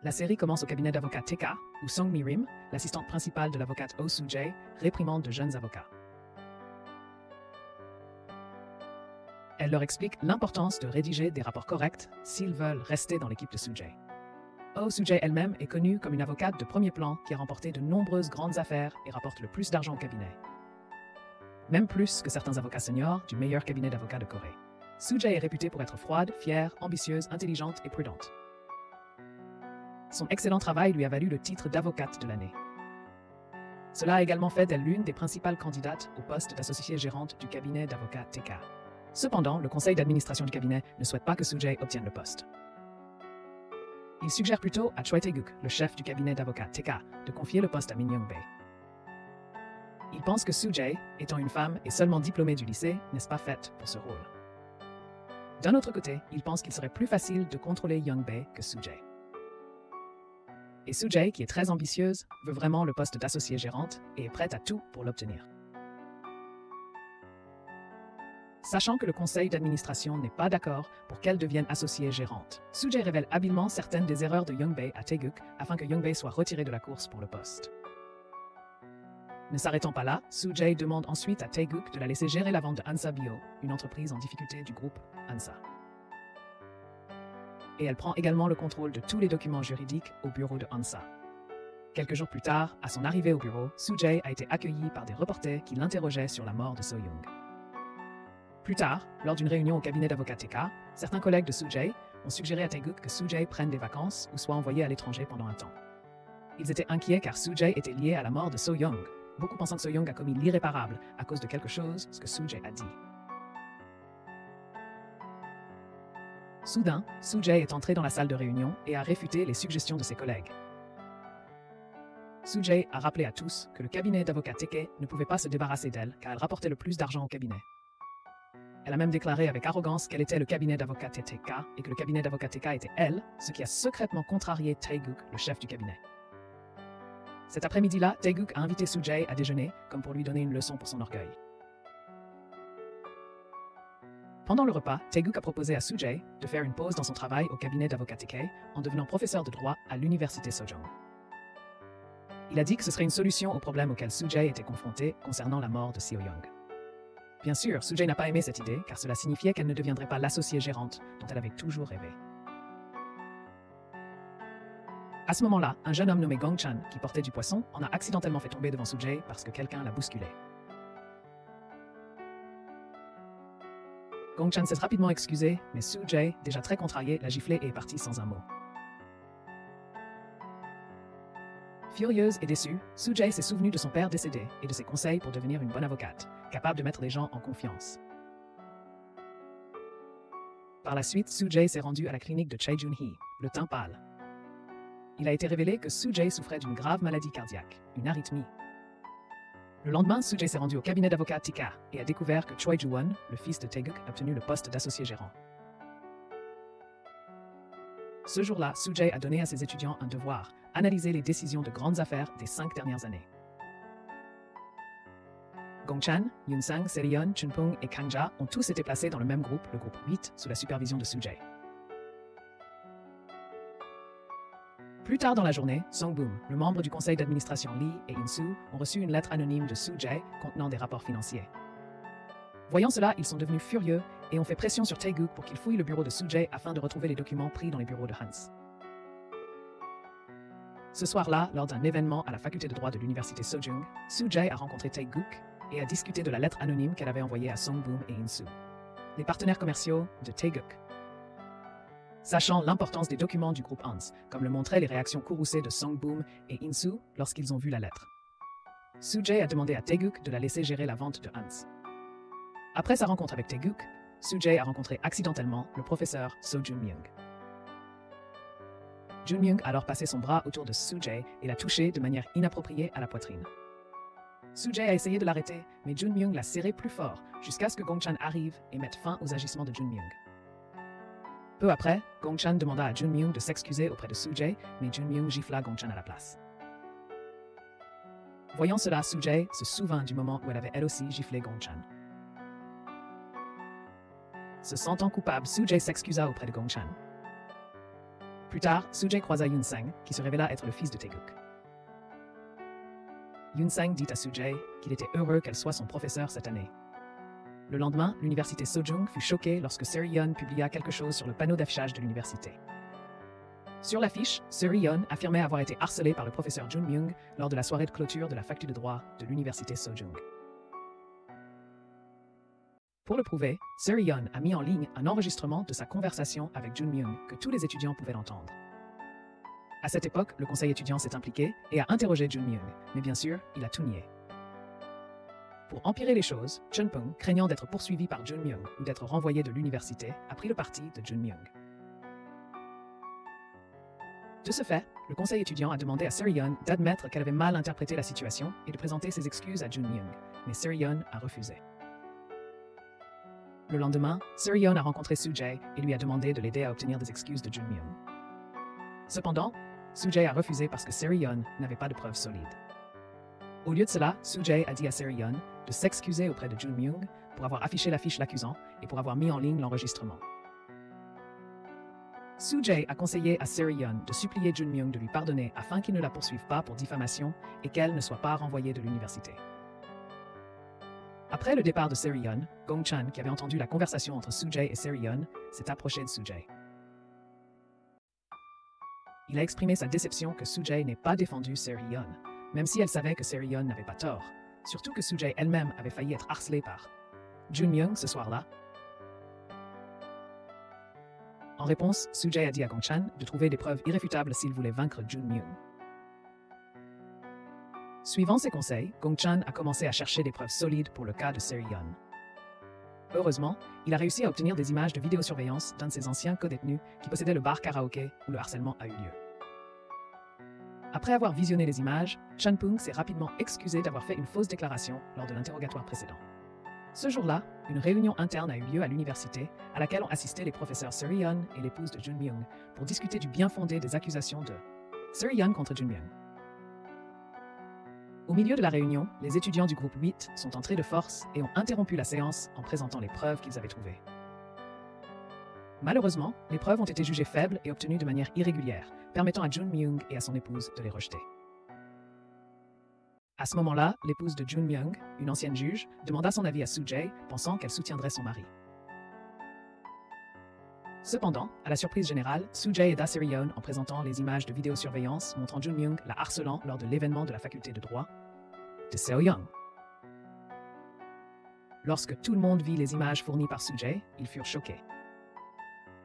La série commence au cabinet d'avocat TK, où Song Mi-rim, l'assistante principale de l'avocate Oh Soo-jae, réprimande de jeunes avocats. Elle leur explique l'importance de rédiger des rapports corrects s'ils veulent rester dans l'équipe de Soo-jae. Oh Soo-jae elle-même est connue comme une avocate de premier plan qui a remporté de nombreuses grandes affaires et rapporte le plus d'argent au cabinet. Même plus que certains avocats seniors du meilleur cabinet d'avocats de Corée. Soo-jae est réputée pour être froide, fière, ambitieuse, intelligente et prudente. Son excellent travail lui a valu le titre d'avocate de l'année. Cela a également fait d'elle l'une des principales candidates au poste d'associée gérante du cabinet d'avocats TK. Cependant, le conseil d'administration du cabinet ne souhaite pas que Soo-jae obtienne le poste. Il suggère plutôt à Choi Tae-guk, le chef du cabinet d'avocats TK, de confier le poste à Min Young-bae. Il pense que Soo-jae, étant une femme et seulement diplômée du lycée, n'est pas faite pour ce rôle. D'un autre côté, il pense qu'il serait plus facile de contrôler Young-bae que Soo-jae. Et Soo-jae, qui est très ambitieuse, veut vraiment le poste d'associée gérante et est prête à tout pour l'obtenir. Sachant que le conseil d'administration n'est pas d'accord pour qu'elle devienne associée gérante, Soo-jae révèle habilement certaines des erreurs de Young-bae à Tae-guk afin que Young-bae soit retiré de la course pour le poste. Ne s'arrêtant pas là, Soo-jae demande ensuite à Tae-guk de la laisser gérer la vente de Hansa Bio, une entreprise en difficulté du groupe Hansa. Et elle prend également le contrôle de tous les documents juridiques au bureau de Hansa. Quelques jours plus tard, à son arrivée au bureau, Soo-jae a été accueillie par des reporters qui l'interrogeaient sur la mort de So-young. Plus tard, lors d'une réunion au cabinet d'avocat TK, certains collègues de Soo-jae ont suggéré à Tae-guk que Soo-jae prenne des vacances ou soit envoyé à l'étranger pendant un temps. Ils étaient inquiets car Soo-jae était liée à la mort de So-young, beaucoup pensant que So-young a commis l'irréparable à cause de quelque chose, ce que Soo-jae a dit. Soudain, Soo-jae est entrée dans la salle de réunion et a réfuté les suggestions de ses collègues. Soo-jae a rappelé à tous que le cabinet d'avocat TK ne pouvait pas se débarrasser d'elle car elle rapportait le plus d'argent au cabinet. Elle a même déclaré avec arrogance qu'elle était le cabinet d'avocat TK et que le cabinet d'avocat TK était elle, ce qui a secrètement contrarié Tae-guk, le chef du cabinet. Cet après-midi-là, Tae-guk a invité Soo-jae à déjeuner comme pour lui donner une leçon pour son orgueil. Pendant le repas, Tae-guk a proposé à Soo-jae de faire une pause dans son travail au cabinet d'avocat TK en devenant professeur de droit à l'université Sejong. Il a dit que ce serait une solution au problème auquel Soo-jae était confrontée concernant la mort de Seo-young. Bien sûr, Soo-jae n'a pas aimé cette idée car cela signifiait qu'elle ne deviendrait pas l'associée gérante dont elle avait toujours rêvé. À ce moment-là, un jeune homme nommé Gong-chan, qui portait du poisson, en a accidentellement fait tomber devant Soo-jae parce que quelqu'un l'a bousculé. Gong-chan s'est rapidement excusé, mais Soo-jae, déjà très contrariée, l'a giflé et est partie sans un mot. Furieuse et déçue, Soo-jae s'est souvenue de son père décédé et de ses conseils pour devenir une bonne avocate, capable de mettre les gens en confiance. Par la suite, Soo-jae s'est rendue à la clinique de Chae Jun-hee, le teint pâle. Il a été révélé que Soo-jae souffrait d'une grave maladie cardiaque, une arythmie. Le lendemain, Soo-jae s'est rendu au cabinet d'avocat TK et a découvert que Choi Ju-won, le fils de Tae-guk, a obtenu le poste d'associé gérant. Ce jour-là, Soo-jae a donné à ses étudiants un devoir, analyser les décisions de grandes affaires des 5 dernières années. Gong-chan, Yoon-sang, Seri-yeon, Chun-pung et Kang-ja ont tous été placés dans le même groupe, le groupe 8, sous la supervision de Soo-jae. Plus tard dans la journée, Song-boom, le membre du conseil d'administration Lee et In-soo ont reçu une lettre anonyme de Soo-jae contenant des rapports financiers. Voyant cela, ils sont devenus furieux et ont fait pression sur Tae-guk pour qu'il fouille le bureau de Soo-jae afin de retrouver les documents pris dans les bureaux de Hans. Ce soir-là, lors d'un événement à la faculté de droit de l'université Sejong, Soo-jae a rencontré Tae-guk et a discuté de la lettre anonyme qu'elle avait envoyée à Song-boom et In-soo, les partenaires commerciaux de Tae-guk. Sachant l'importance des documents du groupe Hans, comme le montraient les réactions courroucées de Song-boom et In-soo lorsqu'ils ont vu la lettre, Soo-jae a demandé à Tae-guk de la laisser gérer la vente de Hans. Après sa rencontre avec Tae-guk, Soo-jae a rencontré accidentellement le professeur So Jun-myung. Jun-myung a alors passé son bras autour de Soo-jae et l'a touché de manière inappropriée à la poitrine. Soo-jae a essayé de l'arrêter, mais Jun-myung l'a serré plus fort jusqu'à ce que Gong-chan arrive et mette fin aux agissements de Jun-myung. Peu après, Gong-chan demanda à Jun-myung de s'excuser auprès de Soo-jae, mais Jun-myung gifla Gong-chan à la place. Voyant cela, Soo-jae se souvint du moment où elle avait elle aussi giflé Gong-chan. Se sentant coupable, Soo-jae s'excusa auprès de Gong-chan. Plus tard, Soo-jae croisa Yoon-sang, qui se révéla être le fils de Taeguk. Yoon-sang dit à Soo-jae qu'il était heureux qu'elle soit son professeur cette année. Le lendemain, l'université Sojung fut choquée lorsque Seo-yeon publia quelque chose sur le panneau d'affichage de l'université. Sur l'affiche, Seo-yeon affirmait avoir été harcelée par le professeur Jun Myung lors de la soirée de clôture de la faculté de droit de l'université Sojung. Pour le prouver, Seo-yeon a mis en ligne un enregistrement de sa conversation avec Jun Myung que tous les étudiants pouvaient entendre. À cette époque, le conseil étudiant s'est impliqué et a interrogé Jun Myung, mais bien sûr, il a tout nié. Pour empirer les choses, Chun-pung, craignant d'être poursuivi par Jun Myung ou d'être renvoyé de l'université, a pris le parti de Jun Myung. De ce fait, le conseil étudiant a demandé à Seo-yeon d'admettre qu'elle avait mal interprété la situation et de présenter ses excuses à Jun Myung, mais Seo-yeon a refusé. Le lendemain, Seo-yeon a rencontré Soo-jae et lui a demandé de l'aider à obtenir des excuses de Jun Myung. Cependant, Soo-jae a refusé parce que Seo-yeon n'avait pas de preuves solides. Au lieu de cela, Soo-jae a dit à Seo-yeon de s'excuser auprès de Jun Myung pour avoir affiché l'affiche l'accusant et pour avoir mis en ligne l'enregistrement. Soo-jae a conseillé à Seo-yeon de supplier Jun Myung de lui pardonner afin qu'il ne la poursuive pas pour diffamation et qu'elle ne soit pas renvoyée de l'université. Après le départ de Seo-yeon, Gong-chan, qui avait entendu la conversation entre Soo-jae et Seo-yeon, s'est approché de Soo-jae. Il a exprimé sa déception que Soo-jae n'ait pas défendu Seo-yeon, même si elle savait que Seo-yeon n'avait pas tort, surtout que Soo-jae elle-même avait failli être harcelée par Jun Myung ce soir-là. En réponse, Soo-jae a dit à Gong-chan de trouver des preuves irréfutables s'il voulait vaincre Jun Myung. Suivant ses conseils, Gong-chan a commencé à chercher des preuves solides pour le cas de Seo-yeon. Heureusement, il a réussi à obtenir des images de vidéosurveillance d'un de ses anciens co-détenus qui possédait le bar karaoké où le harcèlement a eu lieu. Après avoir visionné les images, Chun-pung s'est rapidement excusé d'avoir fait une fausse déclaration lors de l'interrogatoire précédent. Ce jour-là, une réunion interne a eu lieu à l'université à laquelle ont assisté les professeurs Seo-yeon et l'épouse de Jun Myung pour discuter du bien-fondé des accusations de Seo-yeon contre Jun Myung. Au milieu de la réunion, les étudiants du groupe 8 sont entrés de force et ont interrompu la séance en présentant les preuves qu'ils avaient trouvées. Malheureusement, les preuves ont été jugées faibles et obtenues de manière irrégulière, permettant à Jun Myung et à son épouse de les rejeter. À ce moment-là, l'épouse de Jun Myung, une ancienne juge, demanda son avis à Soo-jae, pensant qu'elle soutiendrait son mari. Cependant, à la surprise générale, Soo-jae aida Seo-yeon en présentant les images de vidéosurveillance montrant Jun Myung la harcelant lors de l'événement de la faculté de droit de Seo-yeon. Lorsque tout le monde vit les images fournies par Soo-jae, ils furent choqués.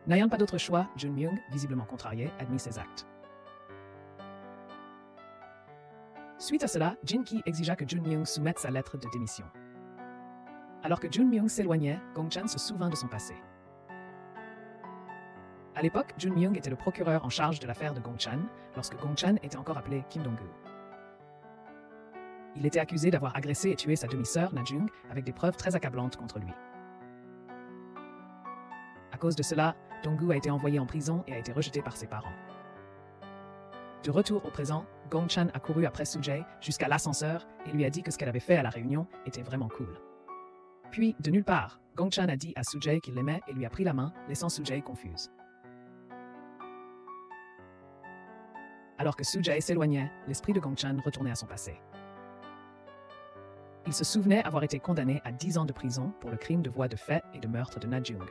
N'ayant pas d'autre choix, Jun Myung, visiblement contrarié, admit ses actes. Suite à cela, Jin-ki exigea que Jun Myung soumette sa lettre de démission. Alors que Jun Myung s'éloignait, Gong-chan se souvint de son passé. À l'époque, Jun Myung était le procureur en charge de l'affaire de Gong-chan, lorsque Gong-chan était encore appelé Kim Dong-gu. Il était accusé d'avoir agressé et tué sa demi-sœur, Na-jung, avec des preuves très accablantes contre lui. À cause de cela, Dong-gu a été envoyé en prison et a été rejeté par ses parents. De retour au présent, Gong-chan a couru après Soo-jae jusqu'à l'ascenseur et lui a dit que ce qu'elle avait fait à la réunion était vraiment cool. Puis, de nulle part, Gong-chan a dit à Soo-jae qu'il l'aimait et lui a pris la main, laissant Soo-jae confuse. Alors que Soo-jae s'éloignait, l'esprit de Gong-chan retournait à son passé. Il se souvenait avoir été condamné à 10 ans de prison pour le crime de voie de fait et de meurtre de Na-jung.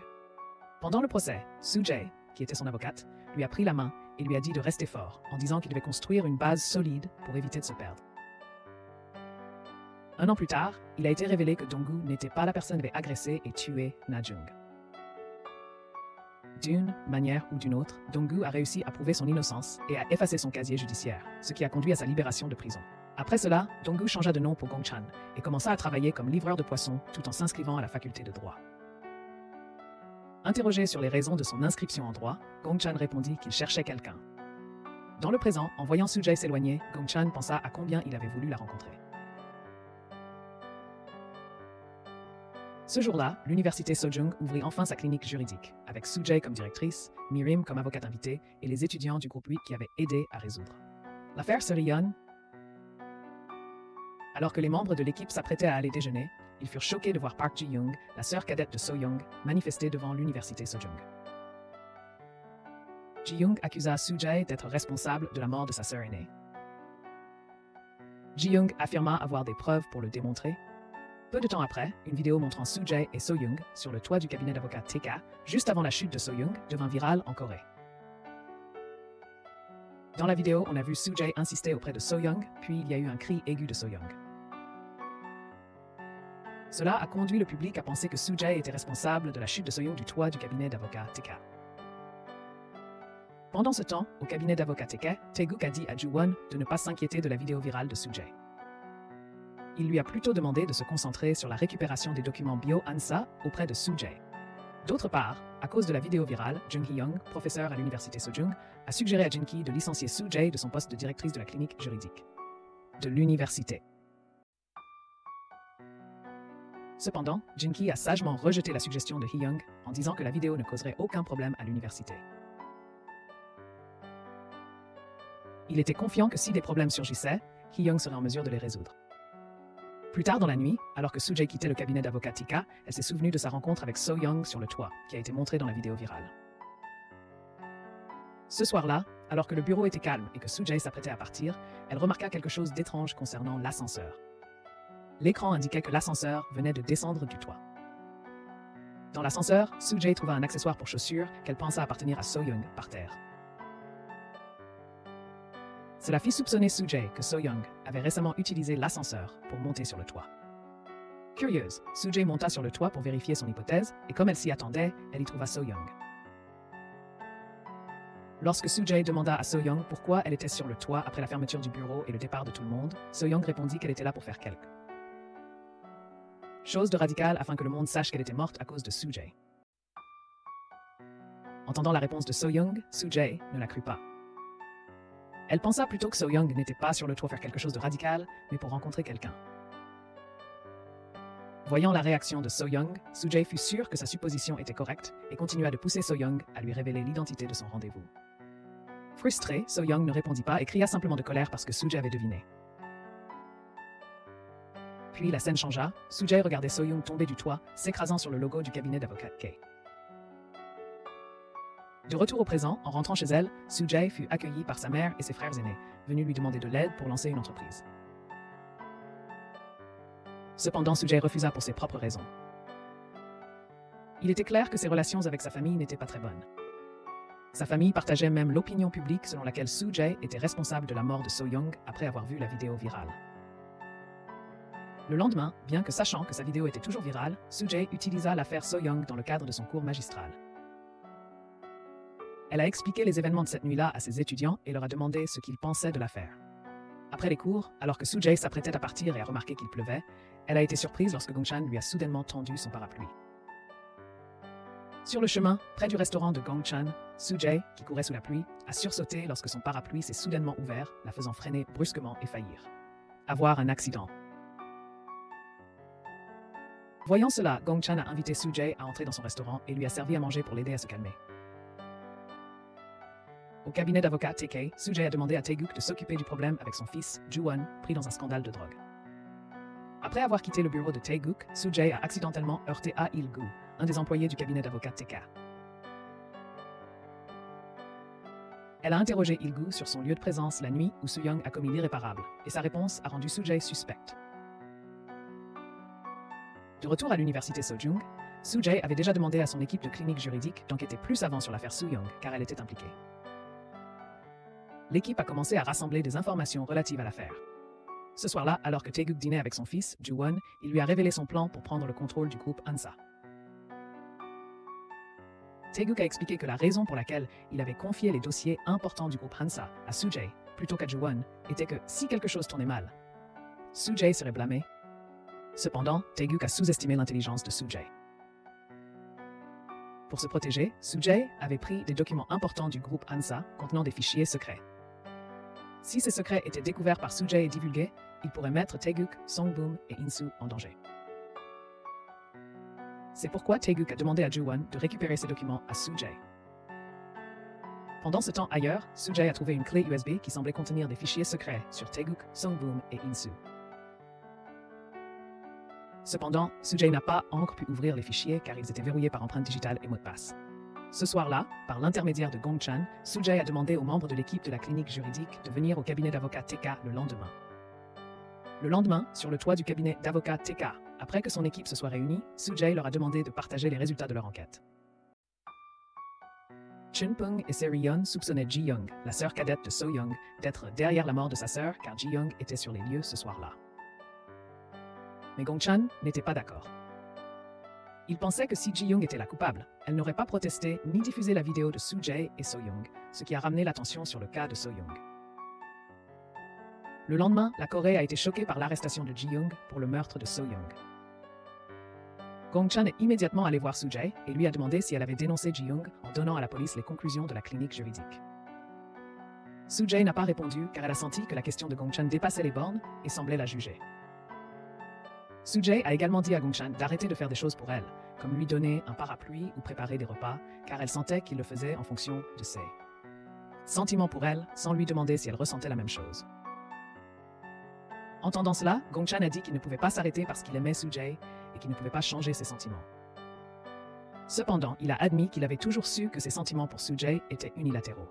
Pendant le procès, Soo-jae, qui était son avocate, lui a pris la main et lui a dit de rester fort, en disant qu'il devait construire une base solide pour éviter de se perdre. Un an plus tard, il a été révélé que Dong-gu n'était pas la personne qui avait agressé et tué Na-jung. D'une manière ou d'une autre, Dong-gu a réussi à prouver son innocence et à effacer son casier judiciaire, ce qui a conduit à sa libération de prison. Après cela, Dong-gu changea de nom pour Gong-chan et commença à travailler comme livreur de poissons tout en s'inscrivant à la faculté de droit. Interrogé sur les raisons de son inscription en droit, Gong-chan répondit qu'il cherchait quelqu'un. Dans le présent, en voyant Soo-jae s'éloigner, Gong-chan pensa à combien il avait voulu la rencontrer. Ce jour-là, l'université Sojung ouvrit enfin sa clinique juridique, avec Soo-jae comme directrice, Mirim comme avocate invitée et les étudiants du groupe 8 qui avaient aidé à résoudre l'affaire Seo-yeon. Alors que les membres de l'équipe s'apprêtaient à aller déjeuner, ils furent choqués de voir Park Ji-young, la sœur cadette de So-young, manifester devant l'université Sojung. Ji-young accusa Soo-jae d'être responsable de la mort de sa sœur aînée. Ji-young affirma avoir des preuves pour le démontrer. Peu de temps après, une vidéo montrant Soo-jae et So-young sur le toit du cabinet d'avocat TK, juste avant la chute de So-young, devint virale en Corée. Dans la vidéo, on a vu Soo-jae insister auprès de So-young, puis il y a eu un cri aigu de So-young. Cela a conduit le public à penser que Soo-jae était responsable de la chute de So-young du toit du cabinet d'avocat TK. Pendant ce temps, au cabinet d'avocat TK, Taeguk a dit à Ju-won de ne pas s'inquiéter de la vidéo virale de Soo-jae. Il lui a plutôt demandé de se concentrer sur la récupération des documents bio-ANSA auprès de Soo-jae. D'autre part, à cause de la vidéo virale, Jung Hee-young, professeur à l'université Sojung, a suggéré à Jin-ki de licencier Soo-jae de son poste de directrice de la clinique juridique de l'université. Cependant, Jin-ki a sagement rejeté la suggestion de Hee-young en disant que la vidéo ne causerait aucun problème à l'université. Il était confiant que si des problèmes surgissaient, Hee-young serait en mesure de les résoudre. Plus tard dans la nuit, alors que Soo-jae quittait le cabinet d'avocat TK, elle s'est souvenue de sa rencontre avec So-young sur le toit, qui a été montrée dans la vidéo virale. Ce soir-là, alors que le bureau était calme et que Soo-jae s'apprêtait à partir, elle remarqua quelque chose d'étrange concernant l'ascenseur. L'écran indiquait que l'ascenseur venait de descendre du toit. Dans l'ascenseur, Soo-jae trouva un accessoire pour chaussures qu'elle pensa appartenir à So-young par terre. Cela fit soupçonner Soo-jae que So-young avait récemment utilisé l'ascenseur pour monter sur le toit. Curieuse, Soo-jae monta sur le toit pour vérifier son hypothèse et comme elle s'y attendait, elle y trouva So-young. Lorsque Soo-jae demanda à So-young pourquoi elle était sur le toit après la fermeture du bureau et le départ de tout le monde, So-young répondit qu'elle était là pour faire quelque chose de radical afin que le monde sache qu'elle était morte à cause de Soo-jae. Entendant la réponse de So-young, Soo-jae ne la crut pas. Elle pensa plutôt que So-young n'était pas sur le toit faire quelque chose de radical, mais pour rencontrer quelqu'un. Voyant la réaction de So-young, Soo-jae fut sûre que sa supposition était correcte et continua de pousser So-young à lui révéler l'identité de son rendez-vous. Frustré, So-young ne répondit pas et cria simplement de colère parce que Soo-jae avait deviné. Puis la scène changea, Soo-jae regardait So-young tomber du toit, s'écrasant sur le logo du cabinet d'avocat K. De retour au présent, en rentrant chez elle, Soo-jae fut accueillie par sa mère et ses frères aînés, venus lui demander de l'aide pour lancer une entreprise. Cependant, Soo-jae refusa pour ses propres raisons. Il était clair que ses relations avec sa famille n'étaient pas très bonnes. Sa famille partageait même l'opinion publique selon laquelle Soo-jae était responsable de la mort de So-young après avoir vu la vidéo virale. Le lendemain, bien que sachant que sa vidéo était toujours virale, Soo-jae utilisa l'affaire So-young dans le cadre de son cours magistral. Elle a expliqué les événements de cette nuit-là à ses étudiants et leur a demandé ce qu'ils pensaient de l'affaire. Après les cours, alors que Soo-jae s'apprêtait à partir et a remarqué qu'il pleuvait, elle a été surprise lorsque Gong-chan lui a soudainement tendu son parapluie. Sur le chemin, près du restaurant de Gong-chan, Soo-jae, qui courait sous la pluie, a sursauté lorsque son parapluie s'est soudainement ouvert, la faisant freiner brusquement et faillir. Avoir un accident. Voyant cela, Gong-chan a invité Soo-jae à entrer dans son restaurant et lui a servi à manger pour l'aider à se calmer. Au cabinet d'avocat TK, Soo-jae a demandé à Taeguk de s'occuper du problème avec son fils, Ju-won, pris dans un scandale de drogue. Après avoir quitté le bureau de Taeguk, Soo-jae a accidentellement heurté Ah Il-gu, un des employés du cabinet d'avocat TK. Elle a interrogé Il-gu sur son lieu de présence la nuit où Soo-young a commis l'irréparable, et sa réponse a rendu Soo-jae suspecte. De retour à l'université Sojung, Soo-jae avait déjà demandé à son équipe de clinique juridique d'enquêter plus avant sur l'affaire So-young, car elle était impliquée. L'équipe a commencé à rassembler des informations relatives à l'affaire. Ce soir-là, alors que Taeguk dînait avec son fils, Ju-won, il lui a révélé son plan pour prendre le contrôle du groupe ANSA. Taeguk a expliqué que la raison pour laquelle il avait confié les dossiers importants du groupe ANSA à Soo-jae plutôt qu'à Ju-won était que si quelque chose tournait mal, Soo-jae serait blâmé. Cependant, Taeguk a sous-estimé l'intelligence de Soo-jae. Pour se protéger, Soo-jae avait pris des documents importants du groupe ANSA contenant des fichiers secrets. Si ces secrets étaient découverts par Soo-jae et divulgués, ils pourraient mettre Taeguk, Song-boom et In-soo en danger. C'est pourquoi Taeguk a demandé à Ju-won de récupérer ces documents à Soo-jae. Pendant ce temps ailleurs, Soo-jae a trouvé une clé USB qui semblait contenir des fichiers secrets sur Taeguk, Song-boom et In-soo. Cependant, Soo-jae n'a pas encore pu ouvrir les fichiers car ils étaient verrouillés par empreinte digitale et mot de passe. Ce soir-là, par l'intermédiaire de Gong Chan, Soo-jae a demandé aux membres de l'équipe de la clinique juridique de venir au cabinet d'avocat TK le lendemain. Le lendemain, sur le toit du cabinet d'avocat TK, après que son équipe se soit réunie, Soo-jae leur a demandé de partager les résultats de leur enquête. Chun-pung et Seri-yeon soupçonnaient Ji-young, la sœur cadette de So-young, d'être derrière la mort de sa sœur car Ji-young était sur les lieux ce soir-là. Mais Gong Chan n'était pas d'accord. Il pensait que si Ji-young était la coupable, elle n'aurait pas protesté ni diffusé la vidéo de Soo-jae et So-young, ce qui a ramené l'attention sur le cas de So-young. Le lendemain, la Corée a été choquée par l'arrestation de Ji-young pour le meurtre de So-young. Gong Chan est immédiatement allé voir Soo-jae et lui a demandé si elle avait dénoncé Ji-young en donnant à la police les conclusions de la clinique juridique. Soo-jae n'a pas répondu car elle a senti que la question de Gong Chan dépassait les bornes et semblait la juger. Soo-jae a également dit à Gong Chan d'arrêter de faire des choses pour elle, comme lui donner un parapluie ou préparer des repas, car elle sentait qu'il le faisait en fonction de ses sentiments pour elle, sans lui demander si elle ressentait la même chose. Entendant cela, Gong Chan a dit qu'il ne pouvait pas s'arrêter parce qu'il aimait Soo-jae et qu'il ne pouvait pas changer ses sentiments. Cependant, il a admis qu'il avait toujours su que ses sentiments pour Soo-jae étaient unilatéraux.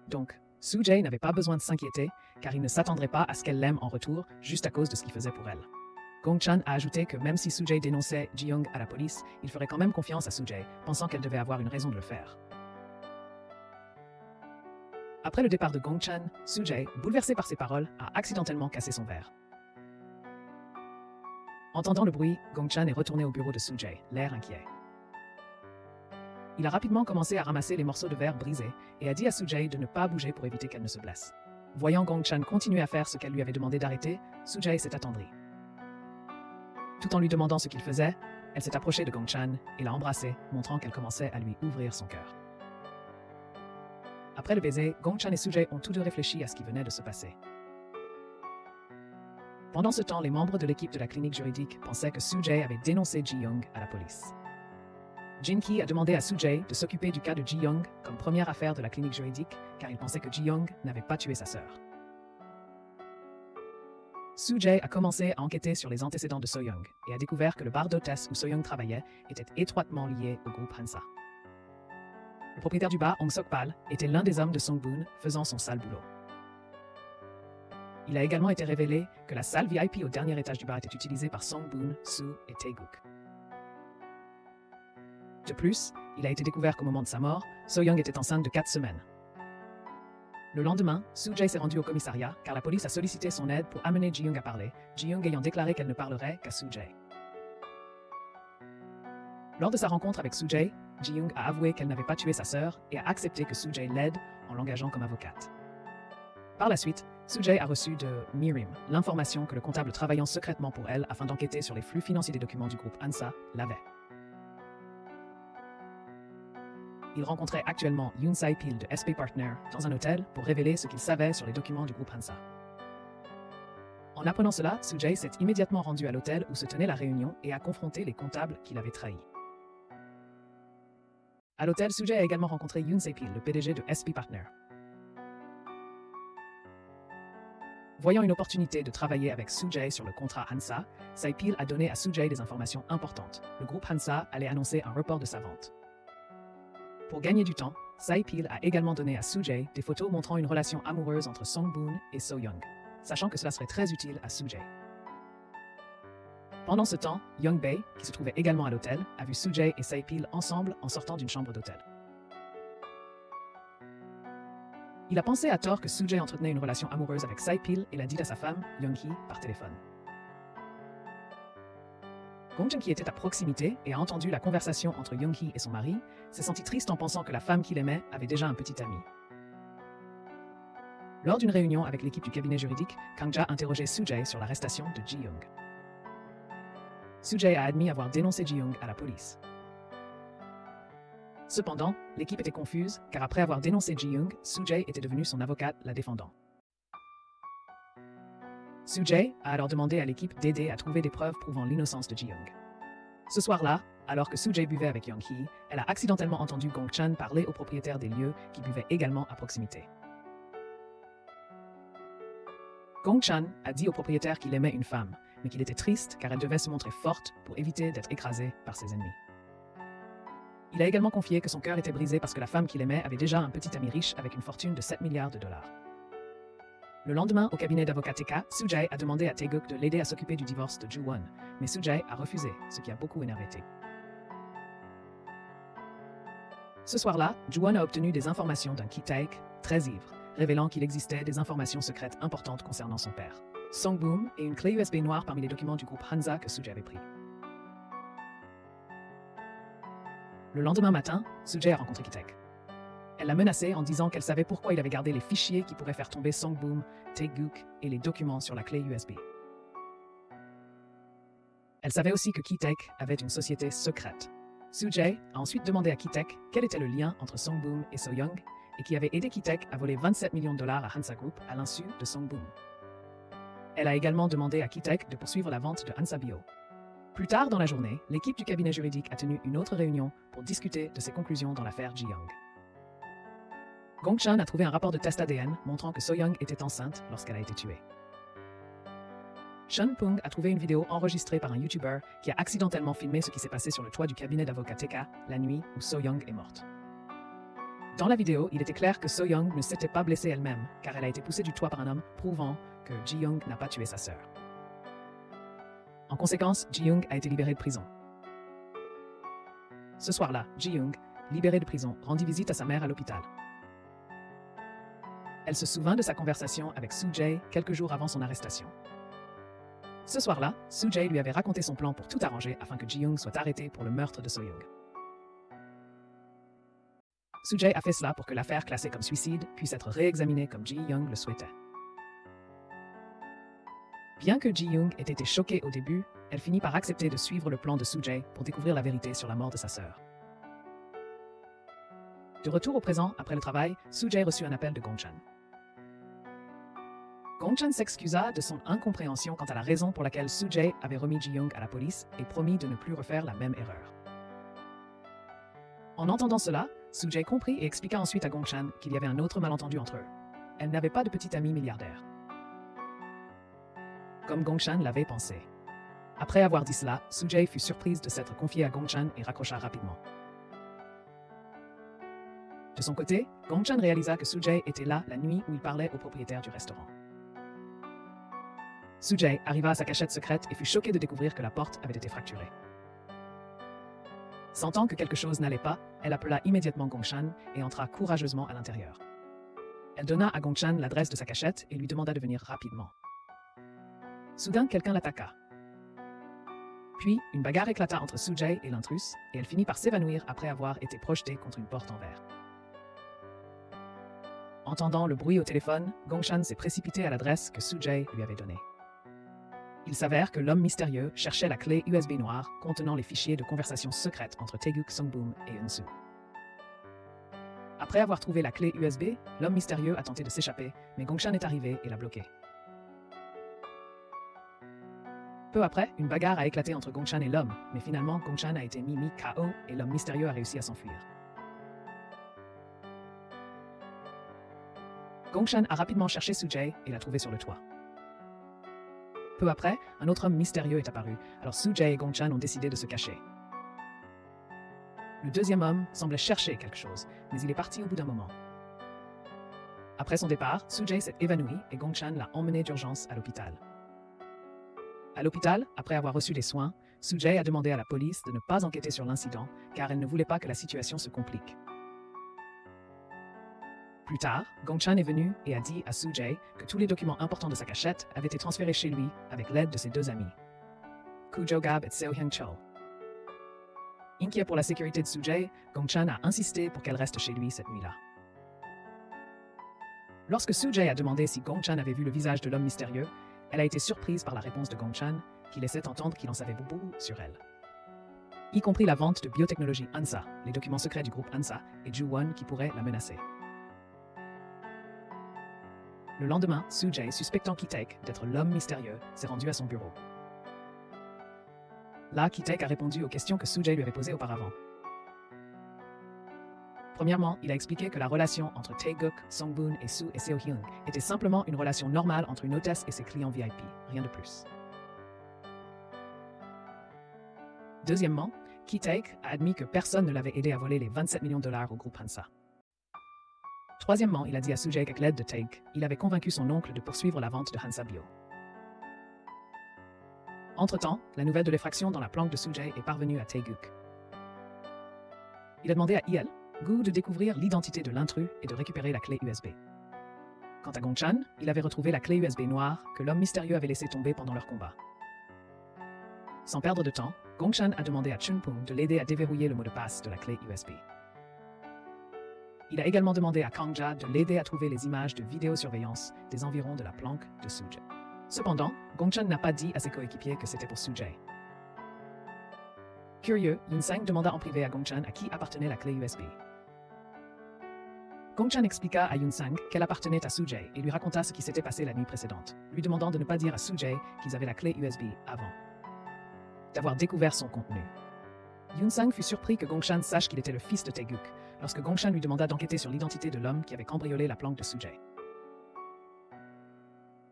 Donc, Soo-jae n'avait pas besoin de s'inquiéter, car il ne s'attendrait pas à ce qu'elle l'aime en retour, juste à cause de ce qu'il faisait pour elle. Gong Chan a ajouté que même si Soo-jae dénonçait Ji-young à la police, il ferait quand même confiance à Soo-jae, pensant qu'elle devait avoir une raison de le faire. Après le départ de Gong Chan, Soo-jae, bouleversé par ses paroles, a accidentellement cassé son verre. Entendant le bruit, Gong Chan est retourné au bureau de Soo-jae, l'air inquiet. Il a rapidement commencé à ramasser les morceaux de verre brisés et a dit à Soo-jae de ne pas bouger pour éviter qu'elle ne se blesse. Voyant Gong Chan continuer à faire ce qu'elle lui avait demandé d'arrêter, Soo-jae s'est attendrie. Tout en lui demandant ce qu'il faisait, elle s'est approchée de Gong Chan et l'a embrassé, montrant qu'elle commençait à lui ouvrir son cœur. Après le baiser, Gong Chan et Soo-jae ont tous deux réfléchi à ce qui venait de se passer. Pendant ce temps, les membres de l'équipe de la clinique juridique pensaient que Soo-jae avait dénoncé Ji-young à la police. Jin-ki a demandé à Soo-jae de s'occuper du cas de Ji-young comme première affaire de la clinique juridique car il pensait que Ji-young n'avait pas tué sa sœur. Soo-jae a commencé à enquêter sur les antécédents de So-young et a découvert que le bar d'hôtesse où So-young travaillait était étroitement lié au groupe Hansa. Le propriétaire du bar, Hong Sok-pal, était l'un des hommes de Song-boon faisant son sale boulot. Il a également été révélé que la salle VIP au dernier étage du bar était utilisée par Song-boon, Soo et Tae-guk. De plus, il a été découvert qu'au moment de sa mort, So-young était enceinte de 4 semaines. Le lendemain, Soo-jae s'est rendue au commissariat car la police a sollicité son aide pour amener Ji-young à parler, Ji-young ayant déclaré qu'elle ne parlerait qu'à Soo-jae. Lors de sa rencontre avec Soo-jae, Ji-young a avoué qu'elle n'avait pas tué sa sœur et a accepté que Soo-jae l'aide en l'engageant comme avocate. Par la suite, Soo-jae a reçu de Mirim l'information que le comptable travaillant secrètement pour elle afin d'enquêter sur les flux financiers des documents du groupe Hansa l'avait. Il rencontrait actuellement Yoon Sae-pil de SP Partner dans un hôtel pour révéler ce qu'il savait sur les documents du groupe Hansa. En apprenant cela, Soo-jae s'est immédiatement rendu à l'hôtel où se tenait la réunion et a confronté les comptables qui l'avaient trahi. À l'hôtel, Soo-jae a également rencontré Yoon Sae-pil, le PDG de SP Partner. Voyant une opportunité de travailler avec Soo-jae sur le contrat Hansa, Sae-pil a donné à Soo-jae des informations importantes. Le groupe Hansa allait annoncer un report de sa vente. Pour gagner du temps, Sae-pil a également donné à Soo-jae des photos montrant une relation amoureuse entre Song-boon et So-young, sachant que cela serait très utile à Soo-jae. Pendant ce temps, Young-bae, qui se trouvait également à l'hôtel, a vu Soo-jae et Sae-pil ensemble en sortant d'une chambre d'hôtel. Il a pensé à tort que Soo-jae entretenait une relation amoureuse avec Sae-pil et l'a dit à sa femme, Young-hee, par téléphone. Gong Chan, qui était à proximité et a entendu la conversation entre Young-hee et son mari, s'est senti triste en pensant que la femme qu'il aimait avait déjà un petit ami. Lors d'une réunion avec l'équipe du cabinet juridique, Kang-ja a interrogé Soo-jae sur l'arrestation de Ji-young. Soo-jae a admis avoir dénoncé Ji-young à la police. Cependant, l'équipe était confuse, car après avoir dénoncé Ji-young, Soo-jae était devenue son avocate la défendant. Soo-jae a alors demandé à l'équipe d'aider à trouver des preuves prouvant l'innocence de Ji-young. Ce soir-là, alors que Soo-jae buvait avec Young-hee, elle a accidentellement entendu Gong Chan parler au propriétaire des lieux qui buvait également à proximité. Gong Chan a dit au propriétaire qu'il aimait une femme, mais qu'il était triste car elle devait se montrer forte pour éviter d'être écrasée par ses ennemis. Il a également confié que son cœur était brisé parce que la femme qu'il aimait avait déjà un petit ami riche avec une fortune de 7 milliards de dollars. Le lendemain, au cabinet d'avocat TK, Soo-jae a demandé à Tae-guk de l'aider à s'occuper du divorce de Joo-won, mais Soo-jae a refusé, ce qui a beaucoup énervé Tae. Ce soir-là, Joo-won a obtenu des informations d'un Ki-taek, très ivre, révélant qu'il existait des informations secrètes importantes concernant son père, Song-boom, et une clé USB noire parmi les documents du groupe Hansa que Soo-jae avait pris. Le lendemain matin, Soo-jae a rencontré Ki-taek. Elle l'a menacé en disant qu'elle savait pourquoi il avait gardé les fichiers qui pourraient faire tomber Song-boom, Tae-guk et les documents sur la clé USB. Elle savait aussi que Ki-taek avait une société secrète. Soo-jae a ensuite demandé à Ki-taek quel était le lien entre Song-boom et So-young et qui avait aidé Ki-taek à voler 27 millions de dollars à Hansa Group à l'insu de Song-boom. Elle a également demandé à Ki-taek de poursuivre la vente de Hansa Bio. Plus tard dans la journée, l'équipe du cabinet juridique a tenu une autre réunion pour discuter de ses conclusions dans l'affaire Ji-young. Gong-chan a trouvé un rapport de test ADN montrant que So-young était enceinte lorsqu'elle a été tuée. Sean Pung a trouvé une vidéo enregistrée par un YouTuber qui a accidentellement filmé ce qui s'est passé sur le toit du cabinet d'avocat TK la nuit où So-young est morte. Dans la vidéo, il était clair que So-young ne s'était pas blessée elle-même car elle a été poussée du toit par un homme, prouvant que Ji-young n'a pas tué sa sœur. En conséquence, Ji-young a été libéré de prison. Ce soir-là, Ji-young, libéré de prison, rendit visite à sa mère à l'hôpital. Elle se souvint de sa conversation avec Soo-jae quelques jours avant son arrestation. Ce soir-là, Soo-jae lui avait raconté son plan pour tout arranger afin que Ji-young soit arrêté pour le meurtre de So-young. Soo-jae a fait cela pour que l'affaire classée comme suicide puisse être réexaminée comme Ji-young le souhaitait. Bien que Ji-young ait été choquée au début, elle finit par accepter de suivre le plan de Soo-jae pour découvrir la vérité sur la mort de sa sœur. De retour au présent, après le travail, Soo-jae reçut un appel de Gong-chan. Gong-chan s'excusa de son incompréhension quant à la raison pour laquelle Soo-jae avait remis Ji-young à la police et promit de ne plus refaire la même erreur. En entendant cela, Soo-jae comprit et expliqua ensuite à Gong-chan qu'il y avait un autre malentendu entre eux. Elle n'avait pas de petit ami milliardaire. Comme Gong-chan l'avait pensé. Après avoir dit cela, Soo-jae fut surprise de s'être confiée à Gong-chan et raccrocha rapidement. De son côté, Gong-chan réalisa que Soo-jae était là la nuit où il parlait au propriétaire du restaurant. Soo-jae arriva à sa cachette secrète et fut choquée de découvrir que la porte avait été fracturée. Sentant que quelque chose n'allait pas, elle appela immédiatement Gong-chan et entra courageusement à l'intérieur. Elle donna à Gong-chan l'adresse de sa cachette et lui demanda de venir rapidement. Soudain, quelqu'un l'attaqua. Puis, une bagarre éclata entre Soo-jae et l'intrus, et elle finit par s'évanouir après avoir été projetée contre une porte en verre. Entendant le bruit au téléphone, Gong-chan s'est précipité à l'adresse que Soo-jae lui avait donnée. Il s'avère que l'homme mystérieux cherchait la clé USB noire contenant les fichiers de conversation secrète entre Tae-guk, Song-boom et Eun-soo. Après avoir trouvé la clé USB, l'homme mystérieux a tenté de s'échapper, mais Gong-chan est arrivé et l'a bloqué. Peu après, une bagarre a éclaté entre Gong-chan et l'homme, mais finalement Gong-chan a été mis KO et l'homme mystérieux a réussi à s'enfuir. Gong-chan a rapidement cherché Soo-jae et l'a trouvé sur le toit. Peu après, un autre homme mystérieux est apparu, alors Soo-jae et Gong-chan ont décidé de se cacher. Le deuxième homme semblait chercher quelque chose, mais il est parti au bout d'un moment. Après son départ, Soo-jae s'est évanoui et Gong-chan l'a emmené d'urgence à l'hôpital. À l'hôpital, après avoir reçu les soins, Soo-jae a demandé à la police de ne pas enquêter sur l'incident car elle ne voulait pas que la situation se complique. Plus tard, Gong-chan est venu et a dit à Soo-jae que tous les documents importants de sa cachette avaient été transférés chez lui avec l'aide de ses deux amis, Koo-jo-gab et Seo-hyung-chol. Inquiet pour la sécurité de Soo-jae, Gong-chan a insisté pour qu'elle reste chez lui cette nuit-là. Lorsque Soo-jae a demandé si Gong-chan avait vu le visage de l'homme mystérieux, elle a été surprise par la réponse de Gong-chan, qui laissait entendre qu'il en savait beaucoup sur elle. Y compris la vente de biotechnologie Hansa, les documents secrets du groupe Hansa et Joo-won qui pourraient la menacer. Le lendemain, Soo-jae, suspectant Ki-taek d'être l'homme mystérieux, s'est rendu à son bureau. Là, Ki-taek a répondu aux questions que Soo-jae lui avait posées auparavant. Premièrement, il a expliqué que la relation entre Tae-guk, Song-boom et Soo et Seo-hyung était simplement une relation normale entre une hôtesse et ses clients VIP, rien de plus. Deuxièmement, Key-Take a admis que personne ne l'avait aidé à voler les 27 millions de dollars au groupe Hansa. Troisièmement, il a dit à Sujay qu'avec l'aide de Take, il avait convaincu son oncle de poursuivre la vente de Hansa Bio. Entre-temps, la nouvelle de l'effraction dans la planque de Sujay est parvenue à Tae-guk. Il a demandé à Il-gu de découvrir l'identité de l'intrus et de récupérer la clé USB. Quant à Gong-chan, il avait retrouvé la clé USB noire que l'homme mystérieux avait laissé tomber pendant leur combat. Sans perdre de temps, Gong-chan a demandé à Chun-pung de l'aider à déverrouiller le mot de passe de la clé USB. Il a également demandé à Kang-ja de l'aider à trouver les images de vidéosurveillance des environs de la planque de Sujay. Cependant, Gong-chan n'a pas dit à ses coéquipiers que c'était pour Sujay. Curieux, Yoon-sang demanda en privé à Gong-chan à qui appartenait la clé USB. Gong-chan expliqua à Yoon-sang qu'elle appartenait à Sujay et lui raconta ce qui s'était passé la nuit précédente, lui demandant de ne pas dire à Sujay qu'ils avaient la clé USB avant d'avoir découvert son contenu. Yoon-sang fut surpris que Gong-chan sache qu'il était le fils de Tae-guk, lorsque Gong-chan lui demanda d'enquêter sur l'identité de l'homme qui avait cambriolé la planque de Sujay.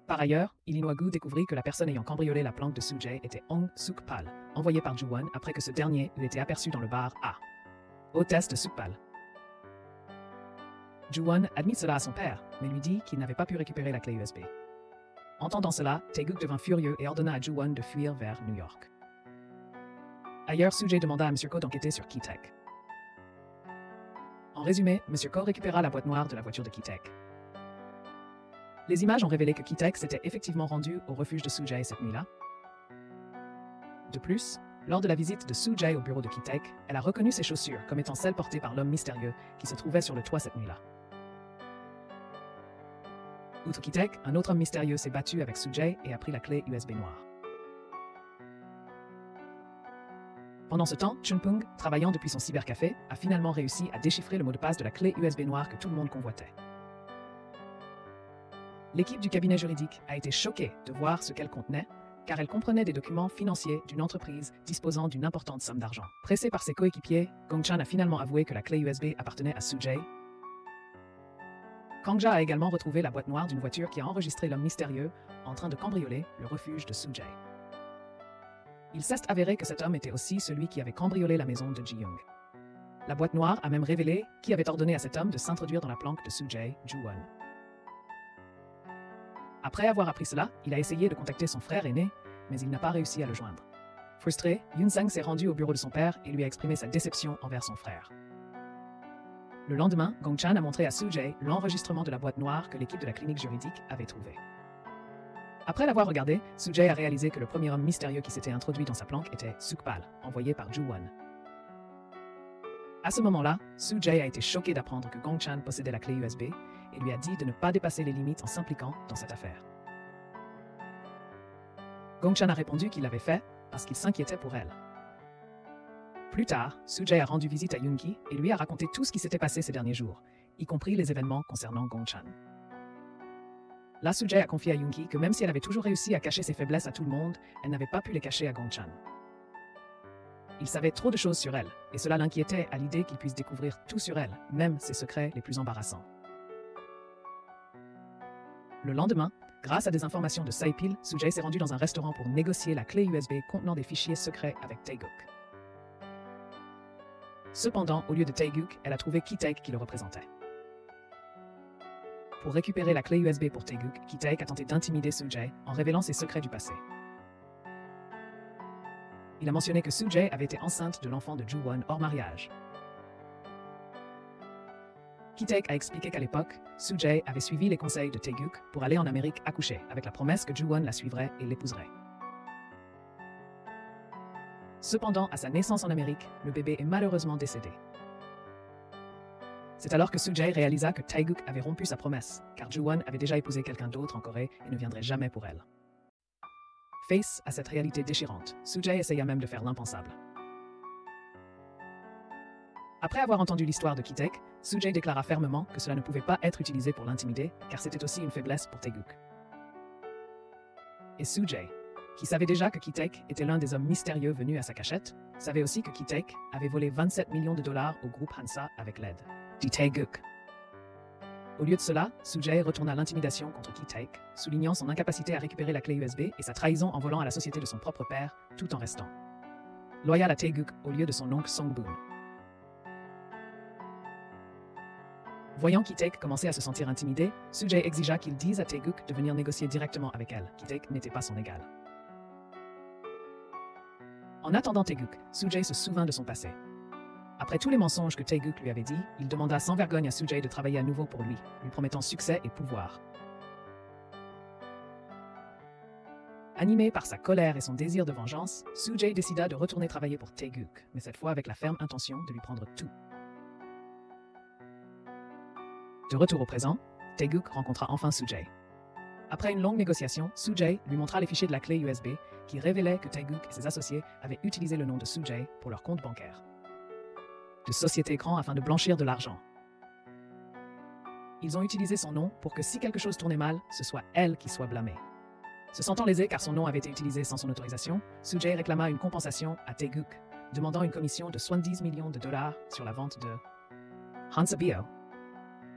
Par ailleurs, Illinois-gu découvrit que la personne ayant cambriolé la planque de Sujay était Hong Suk-pal, envoyé par Ju-won après que ce dernier eut été aperçu dans le bar A. Hôtesse de Suk-pal. Ju-won admit cela à son père, mais lui dit qu'il n'avait pas pu récupérer la clé USB. Entendant cela, Tae-guk devint furieux et ordonna à Ju-won de fuir vers New York. Ailleurs, Sujay demanda à M. Ko d'enquêter sur Key-Take. En résumé, M. Ko récupéra la boîte noire de la voiture de Key-Take. Les images ont révélé que Key-Take s'était effectivement rendu au refuge de Sujay cette nuit-là. De plus, lors de la visite de Sujay au bureau de Key-Take, elle a reconnu ses chaussures comme étant celles portées par l'homme mystérieux qui se trouvait sur le toit cette nuit-là. Outre Key-Take, un autre homme mystérieux s'est battu avec Sujay et a pris la clé USB noire. Pendant ce temps, Chun-pung, travaillant depuis son cybercafé, a finalement réussi à déchiffrer le mot de passe de la clé USB noire que tout le monde convoitait. L'équipe du cabinet juridique a été choquée de voir ce qu'elle contenait, car elle comprenait des documents financiers d'une entreprise disposant d'une importante somme d'argent. Pressé par ses coéquipiers, Gong-chan a finalement avoué que la clé USB appartenait à Sujay. Kang-ja a également retrouvé la boîte noire d'une voiture qui a enregistré l'homme mystérieux en train de cambrioler le refuge de Sujay. Il s'est avéré que cet homme était aussi celui qui avait cambriolé la maison de Ji-young. La boîte noire a même révélé qui avait ordonné à cet homme de s'introduire dans la planque de Sujay, Ju-won. Après avoir appris cela, il a essayé de contacter son frère aîné, mais il n'a pas réussi à le joindre. Frustré, Yoon-sang s'est rendu au bureau de son père et lui a exprimé sa déception envers son frère. Le lendemain, Gong-chan a montré à Sujay l'enregistrement de la boîte noire que l'équipe de la clinique juridique avait trouvée. Après l'avoir regardé, Sujay a réalisé que le premier homme mystérieux qui s'était introduit dans sa planque était Suk-pal, envoyé par Ju-won. À ce moment-là, Sujay a été choqué d'apprendre que Gong-chan possédait la clé USB et lui a dit de ne pas dépasser les limites en s'impliquant dans cette affaire. Gong-chan a répondu qu'il l'avait fait parce qu'il s'inquiétait pour elle. Plus tard, Sujay a rendu visite à Yoon-gi et lui a raconté tout ce qui s'était passé ces derniers jours, y compris les événements concernant Gong-chan. Là, Sujay a confié à Yoon-gi que même si elle avait toujours réussi à cacher ses faiblesses à tout le monde, elle n'avait pas pu les cacher à Gong-chan. Il savait trop de choses sur elle, et cela l'inquiétait à l'idée qu'il puisse découvrir tout sur elle, même ses secrets les plus embarrassants. Le lendemain, grâce à des informations de Saipil, Sujay s'est rendu dans un restaurant pour négocier la clé USB contenant des fichiers secrets avec Tae-guk. Cependant, au lieu de Tae-guk, elle a trouvé Key-Take qui le représentait. Pour récupérer la clé USB pour Tae-guk, Key-Take a tenté d'intimider Sujay en révélant ses secrets du passé. Il a mentionné que Sujay avait été enceinte de l'enfant de Ju-won hors mariage. Key-Take a expliqué qu'à l'époque, Sujay avait suivi les conseils de Tae-guk pour aller en Amérique accoucher, avec la promesse que Ju-won la suivrait et l'épouserait. Cependant, à sa naissance en Amérique, le bébé est malheureusement décédé. C'est alors que Sujay réalisa que Tae-guk avait rompu sa promesse, car Ju-won avait déjà épousé quelqu'un d'autre en Corée et ne viendrait jamais pour elle. Face à cette réalité déchirante, Sujay essaya même de faire l'impensable. Après avoir entendu l'histoire de Key-Take, Sujay déclara fermement que cela ne pouvait pas être utilisé pour l'intimider, car c'était aussi une faiblesse pour Tae-guk. Et Sujay, qui savait déjà que Key-Take était l'un des hommes mystérieux venus à sa cachette, savait aussi que Key-Take avait volé 27 millions de dollars au groupe Hansa avec l'aide de Tae-guk. Au lieu de cela, Sujay retourna l'intimidation contre Key-Take, soulignant son incapacité à récupérer la clé USB et sa trahison en volant à la société de son propre père, tout en restant loyal à Taeguk au lieu de son oncle Song-boon. Voyant Ki-taek commencer à se sentir intimidé, Soo-jae exigea qu'il dise à Taeguk de venir négocier directement avec elle. Ki-taek n'était pas son égal. En attendant Taeguk, Soo-jae se souvint de son passé. Après tous les mensonges que Taeguk lui avait dit, il demanda sans vergogne à Soo-jae de travailler à nouveau pour lui promettant succès et pouvoir. Animé par sa colère et son désir de vengeance, Soo-jae décida de retourner travailler pour Taeguk, mais cette fois avec la ferme intention de lui prendre tout. De retour au présent, Taeguk rencontra enfin Soo-jae. Après une longue négociation, Soo-jae lui montra les fichiers de la clé USB qui révélaient que Taeguk et ses associés avaient utilisé le nom de Soo-jae pour leur compte bancaire de société écran afin de blanchir de l'argent. Ils ont utilisé son nom pour que si quelque chose tournait mal, ce soit elle qui soit blâmée. Se sentant lésé car son nom avait été utilisé sans son autorisation, Soo-jae réclama une compensation à Taeguk, demandant une commission de 70 millions de dollars sur la vente de Hansabyo.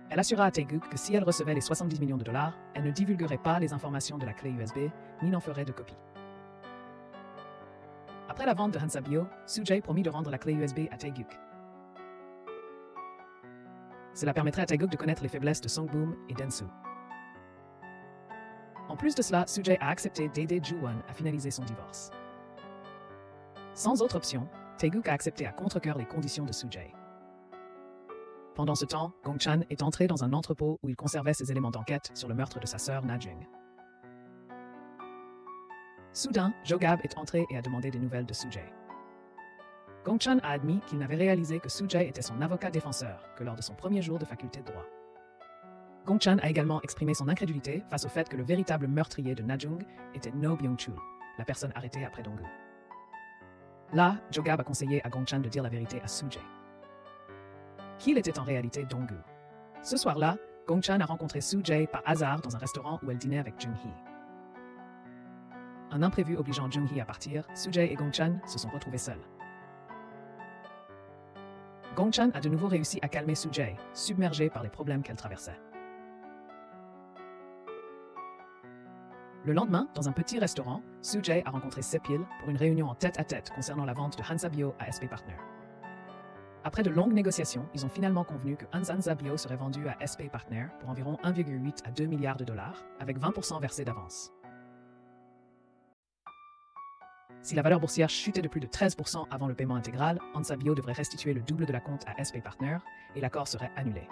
Elle assura à Taeguk que si elle recevait les 70 millions de dollars, elle ne divulguerait pas les informations de la clé USB, ni n'en ferait de copie. Après la vente de Hansabyo, Soo-jae promit de rendre la clé USB à Taeguk. Cela permettrait à Taeguk de connaître les faiblesses de Song-boom et Densu. En plus de cela, Soo-jae a accepté d'aider Ju-won à finaliser son divorce. Sans autre option, Taeguk a accepté à contre-cœur les conditions de Soo-jae. Pendant ce temps, Gong-chan est entré dans un entrepôt où il conservait ses éléments d'enquête sur le meurtre de sa sœur Na-jung. Soudain, Jo-gab est entré et a demandé des nouvelles de Soo-jae. Gong-chan a admis qu'il n'avait réalisé que Soo-jae était son avocat défenseur que lors de son premier jour de faculté de droit. Gong-chan a également exprimé son incrédulité face au fait que le véritable meurtrier de Na-jung était No Byung-chul, la personne arrêtée après Dong-gu. Là, Jo-gab a conseillé à Gong-chan de dire la vérité à Soo-jae. Qu'il était en réalité Dong-gu. Ce soir-là, Gong-chan a rencontré Soo-jae par hasard dans un restaurant où elle dînait avec Jung-hee. Un imprévu obligeant Jung-hee à partir, Soo-jae et Gong-chan se sont retrouvés seuls. Gong-chan a de nouveau réussi à calmer Soo-jae, submergée par les problèmes qu'elle traversait. Le lendemain, dans un petit restaurant, Soo-jae a rencontré Sepil pour une réunion en tête-à-tête concernant la vente de Hansabyo à SP Partner. Après de longues négociations, ils ont finalement convenu que Hansabyo serait vendu à SP Partner pour environ 1,8 à 2 milliards de dollars, avec 20% versés d'avance. Si la valeur boursière chutait de plus de 13% avant le paiement intégral, Hansabyo devrait restituer le double de la compte à SP Partner et l'accord serait annulé.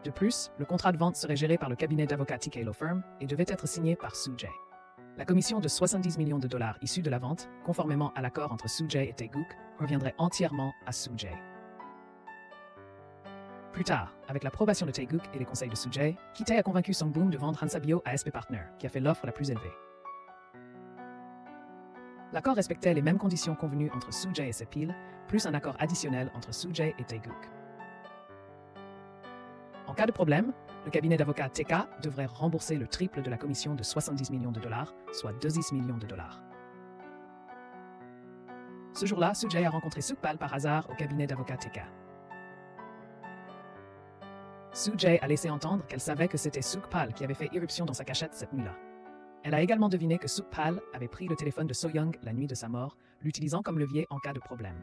De plus, le contrat de vente serait géré par le cabinet d'avocats TK Law Firm et devait être signé par Soo-jae. La commission de 70 millions de dollars issue de la vente, conformément à l'accord entre Soo-jae et Taeguk, reviendrait entièrement à Soo-jae. Plus tard, avec l'approbation de Taeguk et les conseils de Soo-jae, Ki-tae a convaincu Song-boom de vendre Hansabyo à SP Partner, qui a fait l'offre la plus élevée. L'accord respectait les mêmes conditions convenues entre Soo-jae et Sepil, plus un accord additionnel entre Soo-jae et Taeguk. En cas de problème, le cabinet d'avocats TK devrait rembourser le triple de la commission de 70 millions de dollars, soit 10 millions de dollars. Ce jour-là, Soo-jae a rencontré Sukpal par hasard au cabinet d'avocats TK. Soo-jae a laissé entendre qu'elle savait que c'était Sukpal qui avait fait irruption dans sa cachette cette nuit-là. Elle a également deviné que Sukpal avait pris le téléphone de So-young la nuit de sa mort, l'utilisant comme levier en cas de problème.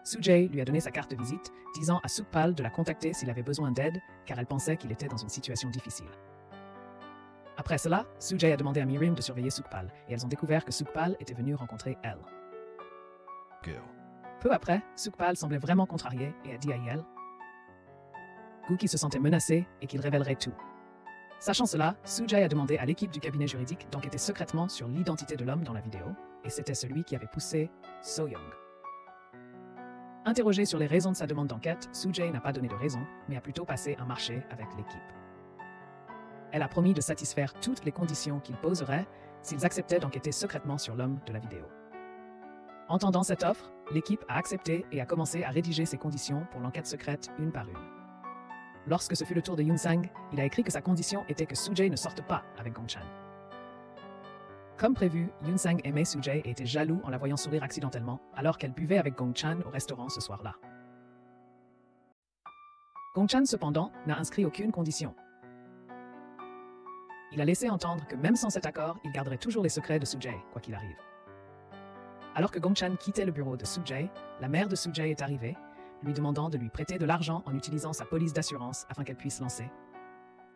Soo-jae lui a donné sa carte de visite, disant à Sukpal de la contacter s'il avait besoin d'aide, car elle pensait qu'il était dans une situation difficile. Après cela, Soo-jae a demandé à Mirim de surveiller Sukpal, et elles ont découvert que Sukpal était venu rencontrer elle. Peu après, Sukpal semblait vraiment contrarié et a dit à Yel qu'il se sentait menacé et qu'il révélerait tout. Sachant cela, Soo-jae a demandé à l'équipe du cabinet juridique d'enquêter secrètement sur l'identité de l'homme dans la vidéo, et c'était celui qui avait poussé So-young. Interrogé sur les raisons de sa demande d'enquête, Soo-jae n'a pas donné de raison, mais a plutôt passé un marché avec l'équipe. Elle a promis de satisfaire toutes les conditions qu'il poserait s'ils acceptaient d'enquêter secrètement sur l'homme de la vidéo. Entendant cette offre, l'équipe a accepté et a commencé à rédiger ses conditions pour l'enquête secrète une par une. Lorsque ce fut le tour de Yoon-sang, il a écrit que sa condition était que Soo-jae ne sorte pas avec Gong-chan. Comme prévu, Yoon-sang aimait Soo-jae et était jaloux en la voyant sourire accidentellement alors qu'elle buvait avec Gong-chan au restaurant ce soir-là. Gong-chan, cependant, n'a inscrit aucune condition. Il a laissé entendre que même sans cet accord, il garderait toujours les secrets de Soo-jae, quoi qu'il arrive. Alors que Gong-chan quittait le bureau de Soo-jae, la mère de Soo-jae est arrivée, lui demandant de lui prêter de l'argent en utilisant sa police d'assurance afin qu'elle puisse lancer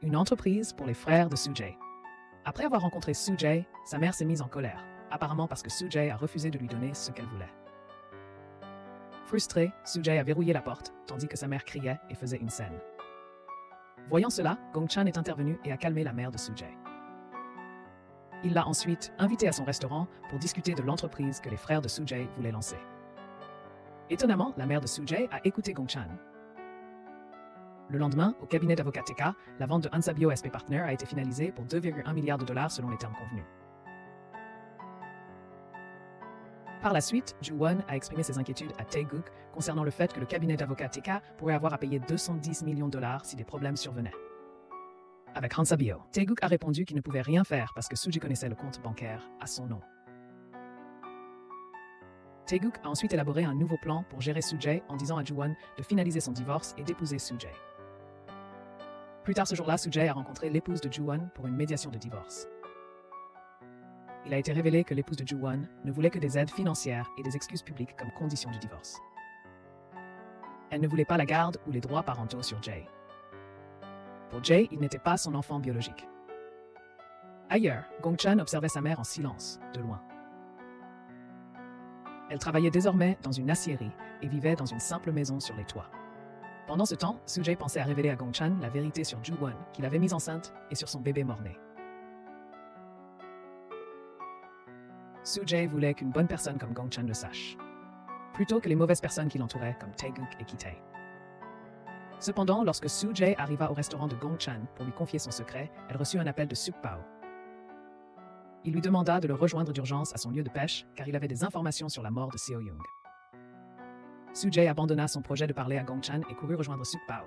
une entreprise pour les frères de Soo-jae. Après avoir rencontré Soo-jae, sa mère s'est mise en colère, apparemment parce que Soo-jae a refusé de lui donner ce qu'elle voulait. Frustré, Soo-jae a verrouillé la porte, tandis que sa mère criait et faisait une scène. Voyant cela, Gong-chan est intervenu et a calmé la mère de Soo-jae. Il l'a ensuite invité à son restaurant pour discuter de l'entreprise que les frères de Soo-jae voulaient lancer. Étonnamment, la mère de Soo-jae a écouté Gong-chan. Le lendemain, au cabinet d'avocat TK, la vente de Hansa Bio SP Partner a été finalisée pour 2,1 milliards de dollars selon les termes convenus. Par la suite, Ju-won a exprimé ses inquiétudes à Tae-guk concernant le fait que le cabinet d'avocat TK pourrait avoir à payer 210 millions de dollars si des problèmes survenaient. Avec Hansa Bio, Tae-guk a répondu qu'il ne pouvait rien faire parce que Soo-jae connaissait le compte bancaire à son nom. Tae-guk a ensuite élaboré un nouveau plan pour gérer Soo-jae en disant à Ju-won de finaliser son divorce et d'épouser Soo-jae. Plus tard ce jour-là, Soo-jae a rencontré l'épouse de Ju-won pour une médiation de divorce. Il a été révélé que l'épouse de Ju-won ne voulait que des aides financières et des excuses publiques comme condition du divorce. Elle ne voulait pas la garde ou les droits parentaux sur Jae. Pour Jae, il n'était pas son enfant biologique. Ailleurs, Gong-chan observait sa mère en silence, de loin. Elle travaillait désormais dans une aciérie et vivait dans une simple maison sur les toits. Pendant ce temps, Soo-jae pensait à révéler à Gong-chan la vérité sur Ju-won, qu'il avait mise enceinte, et sur son bébé mort-né. Soo-jae voulait qu'une bonne personne comme Gong-chan le sache, plutôt que les mauvaises personnes qui l'entouraient comme Tae-guk et Ki-tae. Cependant, lorsque Soo-jae arriva au restaurant de Gong-chan pour lui confier son secret, elle reçut un appel de Suk-pao. Il lui demanda de le rejoindre d'urgence à son lieu de pêche, car il avait des informations sur la mort de Seo-young. Soo-jae abandonna son projet de parler à Gong-chan et courut rejoindre Suk-pao.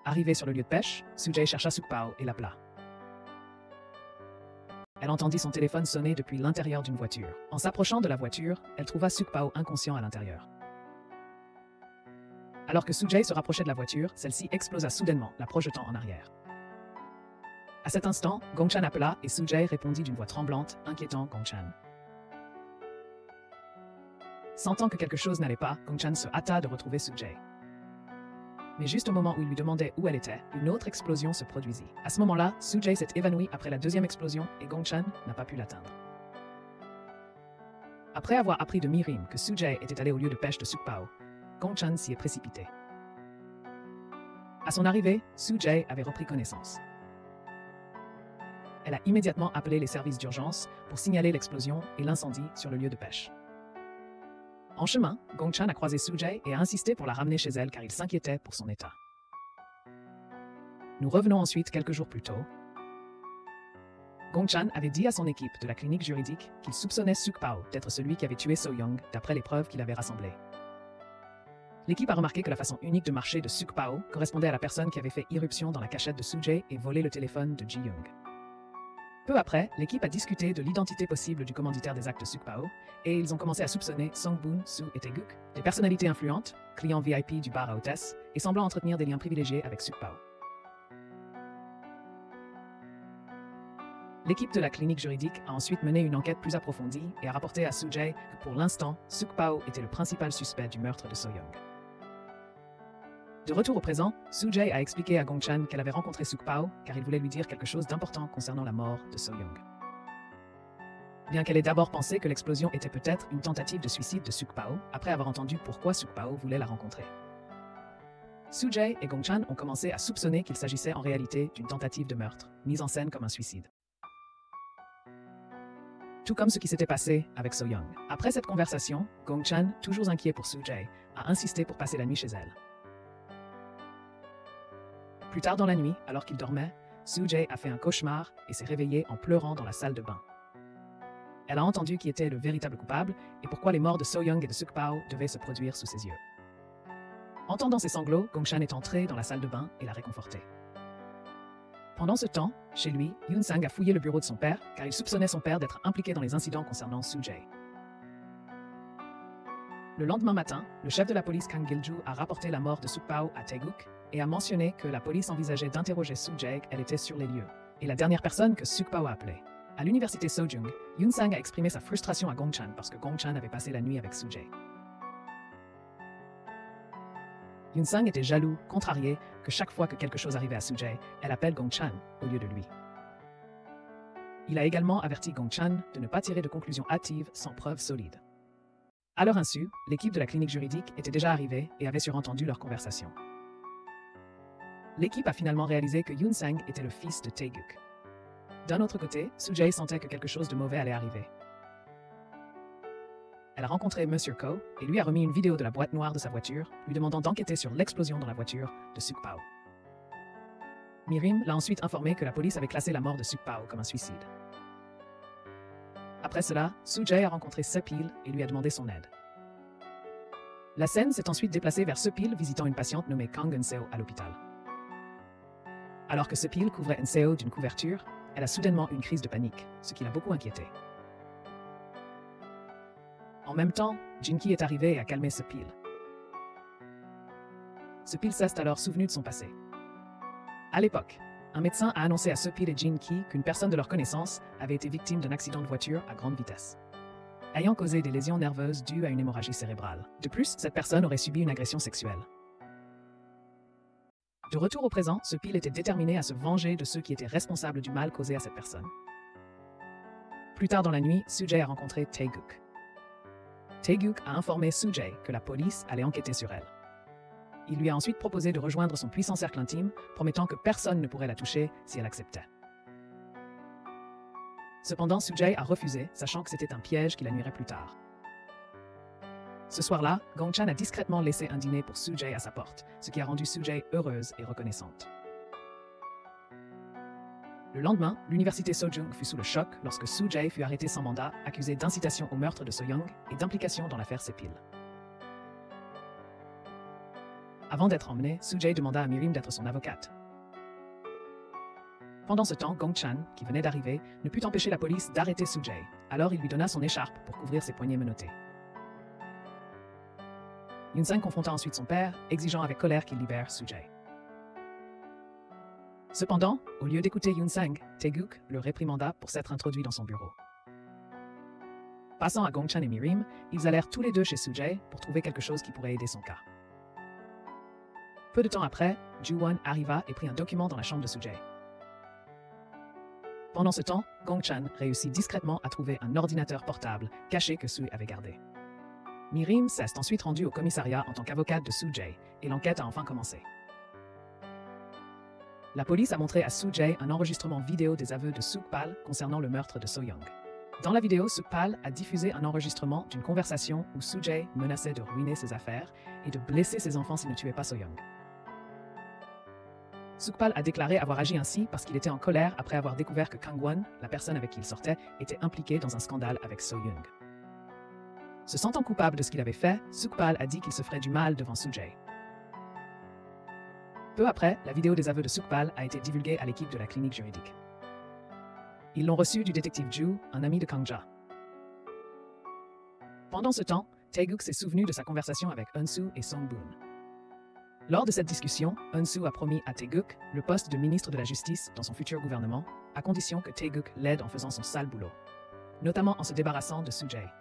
Arrivé sur le lieu de pêche, Soo-jae chercha Suk-pao et l'appela. Elle entendit son téléphone sonner depuis l'intérieur d'une voiture. En s'approchant de la voiture, elle trouva Suk-pao inconscient à l'intérieur. Alors que Soo-jae se rapprochait de la voiture, celle-ci explosa soudainement, la projetant en arrière. À cet instant, Gong-chan appela et Soo-jae répondit d'une voix tremblante, inquiétant Gong-chan. Sentant que quelque chose n'allait pas, Gong-chan se hâta de retrouver Soo-jae. Mais juste au moment où il lui demandait où elle était, une autre explosion se produisit. À ce moment-là, Soo-jae s'est évanoui après la deuxième explosion et Gong-chan n'a pas pu l'atteindre. Après avoir appris de Mi-rim que Soo-jae était allé au lieu de pêche de Suk-pao, Gong-chan s'y est précipité. À son arrivée, Soo-jae avait repris connaissance. Elle a immédiatement appelé les services d'urgence pour signaler l'explosion et l'incendie sur le lieu de pêche. En chemin, Gong-chan a croisé Soo-jae et a insisté pour la ramener chez elle car il s'inquiétait pour son état. Nous revenons ensuite quelques jours plus tôt. Gong-chan avait dit à son équipe de la clinique juridique qu'il soupçonnait Suk-pao d'être celui qui avait tué So-young d'après les preuves qu'il avait rassemblées. L'équipe a remarqué que la façon unique de marcher de Suk-pao correspondait à la personne qui avait fait irruption dans la cachette de Soo-jae et volé le téléphone de Ji-young. Peu après, l'équipe a discuté de l'identité possible du commanditaire des actes de Suk-pao et ils ont commencé à soupçonner Song-boon, Soo et Tae-guk, des personnalités influentes, clients VIP du bar à hôtesse et semblant entretenir des liens privilégiés avec Suk-pao. L'équipe de la clinique juridique a ensuite mené une enquête plus approfondie et a rapporté à Soo-jae que pour l'instant, Suk-pao était le principal suspect du meurtre de So-young. De retour au présent, Soo-jae a expliqué à Gong-chan qu'elle avait rencontré Suk-pao car il voulait lui dire quelque chose d'important concernant la mort de So-young. Bien qu'elle ait d'abord pensé que l'explosion était peut-être une tentative de suicide de Suk-pao, après avoir entendu pourquoi Suk-pao voulait la rencontrer. Soo-jae et Gong-chan ont commencé à soupçonner qu'il s'agissait en réalité d'une tentative de meurtre, mise en scène comme un suicide. Tout comme ce qui s'était passé avec So-young. Après cette conversation, Gong-chan, toujours inquiet pour Soo-jae, a insisté pour passer la nuit chez elle. Plus tard dans la nuit, alors qu'il dormait, Soo-jae a fait un cauchemar et s'est réveillée en pleurant dans la salle de bain. Elle a entendu qui était le véritable coupable et pourquoi les morts de So-young et de Suk-pao devaient se produire sous ses yeux. Entendant ses sanglots, Gong-chan est entré dans la salle de bain et l'a réconforté. Pendant ce temps, chez lui, Yoon-sang a fouillé le bureau de son père car il soupçonnait son père d'être impliqué dans les incidents concernant Soo-jae. Le lendemain matin, le chef de la police Kang Gil-ju a rapporté la mort de Suk-pao à Tae-guk et a mentionné que la police envisageait d'interroger Soo-jae, elle était sur les lieux, est la dernière personne que Sukpao a appelée. À l'université Sojung, Yoon-sang a exprimé sa frustration à Gong-chan parce que Gong-chan avait passé la nuit avec Soo-jae. Yoon-sang était jaloux, contrarié, que chaque fois que quelque chose arrivait à Soo-jae, elle appelle Gong-chan au lieu de lui. Il a également averti Gong-chan de ne pas tirer de conclusions hâtives sans preuves solides. À leur insu, l'équipe de la clinique juridique était déjà arrivée et avait surentendu leur conversation. L'équipe a finalement réalisé que Yoon-sang était le fils de Tae-guk. D'un autre côté, Soo-jae sentait que quelque chose de mauvais allait arriver. Elle a rencontré Monsieur Ko et lui a remis une vidéo de la boîte noire de sa voiture, lui demandant d'enquêter sur l'explosion dans la voiture de Sukpao. Mirim l'a ensuite informé que la police avait classé la mort de Sukpao comme un suicide. Après cela, Soo-jae a rencontré Sepil et lui a demandé son aide. La scène s'est ensuite déplacée vers Sepil visitant une patiente nommée Kang Eun-seo à l'hôpital. Alors que Sepil couvrait Eun-seo d'une couverture, elle a soudainement une crise de panique, ce qui l'a beaucoup inquiétée. En même temps, Jin-ki est arrivé et a calmé Sepil. Sepil s'est alors souvenu de son passé. À l'époque, un médecin a annoncé à Sepil et Jin-ki qu'une personne de leur connaissance avait été victime d'un accident de voiture à grande vitesse, ayant causé des lésions nerveuses dues à une hémorragie cérébrale. De plus, cette personne aurait subi une agression sexuelle. De retour au présent, Sepil était déterminé à se venger de ceux qui étaient responsables du mal causé à cette personne. Plus tard dans la nuit, Soo-jae a rencontré Tae-guk. Tae-guk a informé Soo-jae que la police allait enquêter sur elle. Il lui a ensuite proposé de rejoindre son puissant cercle intime, promettant que personne ne pourrait la toucher si elle acceptait. Cependant, Soo-jae a refusé, sachant que c'était un piège qui la nuirait plus tard. Ce soir-là, Gong-chan a discrètement laissé un dîner pour Soo-jae à sa porte, ce qui a rendu Soo-jae heureuse et reconnaissante. Le lendemain, l'université Sojung fut sous le choc lorsque Soo-jae fut arrêtée sans mandat, accusée d'incitation au meurtre de So-young et d'implication dans l'affaire Sepil. Avant d'être emmenée, Soo-jae demanda à Mirim d'être son avocate. Pendant ce temps, Gong-chan, qui venait d'arriver, ne put empêcher la police d'arrêter Soo-jae, alors il lui donna son écharpe pour couvrir ses poignets menottés. Yoon-sang confronta ensuite son père, exigeant avec colère qu'il libère Soo-jae. Cependant, au lieu d'écouter Yoon-sang, Tae-guk le réprimanda pour s'être introduit dans son bureau. Passant à Gong-chan et Mirim, ils allèrent tous les deux chez Soo-jae pour trouver quelque chose qui pourrait aider son cas. Peu de temps après, Ju-won arriva et prit un document dans la chambre de Soo-jae. Pendant ce temps, Gong-chan réussit discrètement à trouver un ordinateur portable caché que Soo avait gardé. Mirim s'est ensuite rendue au commissariat en tant qu'avocate de Soo-jae et l'enquête a enfin commencé. La police a montré à Soo-jae un enregistrement vidéo des aveux de Sukpal concernant le meurtre de So-young. Dans la vidéo, Sukpal a diffusé un enregistrement d'une conversation où Soo-jae menaçait de ruiner ses affaires et de blesser ses enfants s'il ne tuait pas So-young. Sukpal a déclaré avoir agi ainsi parce qu'il était en colère après avoir découvert que Kang-won, la personne avec qui il sortait, était impliquée dans un scandale avec So-young. Se sentant coupable de ce qu'il avait fait, Sukpal a dit qu'il se ferait du mal devant Soo-jae. Peu après, la vidéo des aveux de Sukpal a été divulguée à l'équipe de la clinique juridique. Ils l'ont reçue du détective Ju, un ami de Kang-ja. Pendant ce temps, Tae-guk s'est souvenu de sa conversation avec Eun-soo et Song-boon. Lors de cette discussion, Eun-soo a promis à Tae-guk le poste de ministre de la Justice dans son futur gouvernement, à condition que Tae-guk l'aide en faisant son sale boulot, notamment en se débarrassant de Soo-jae.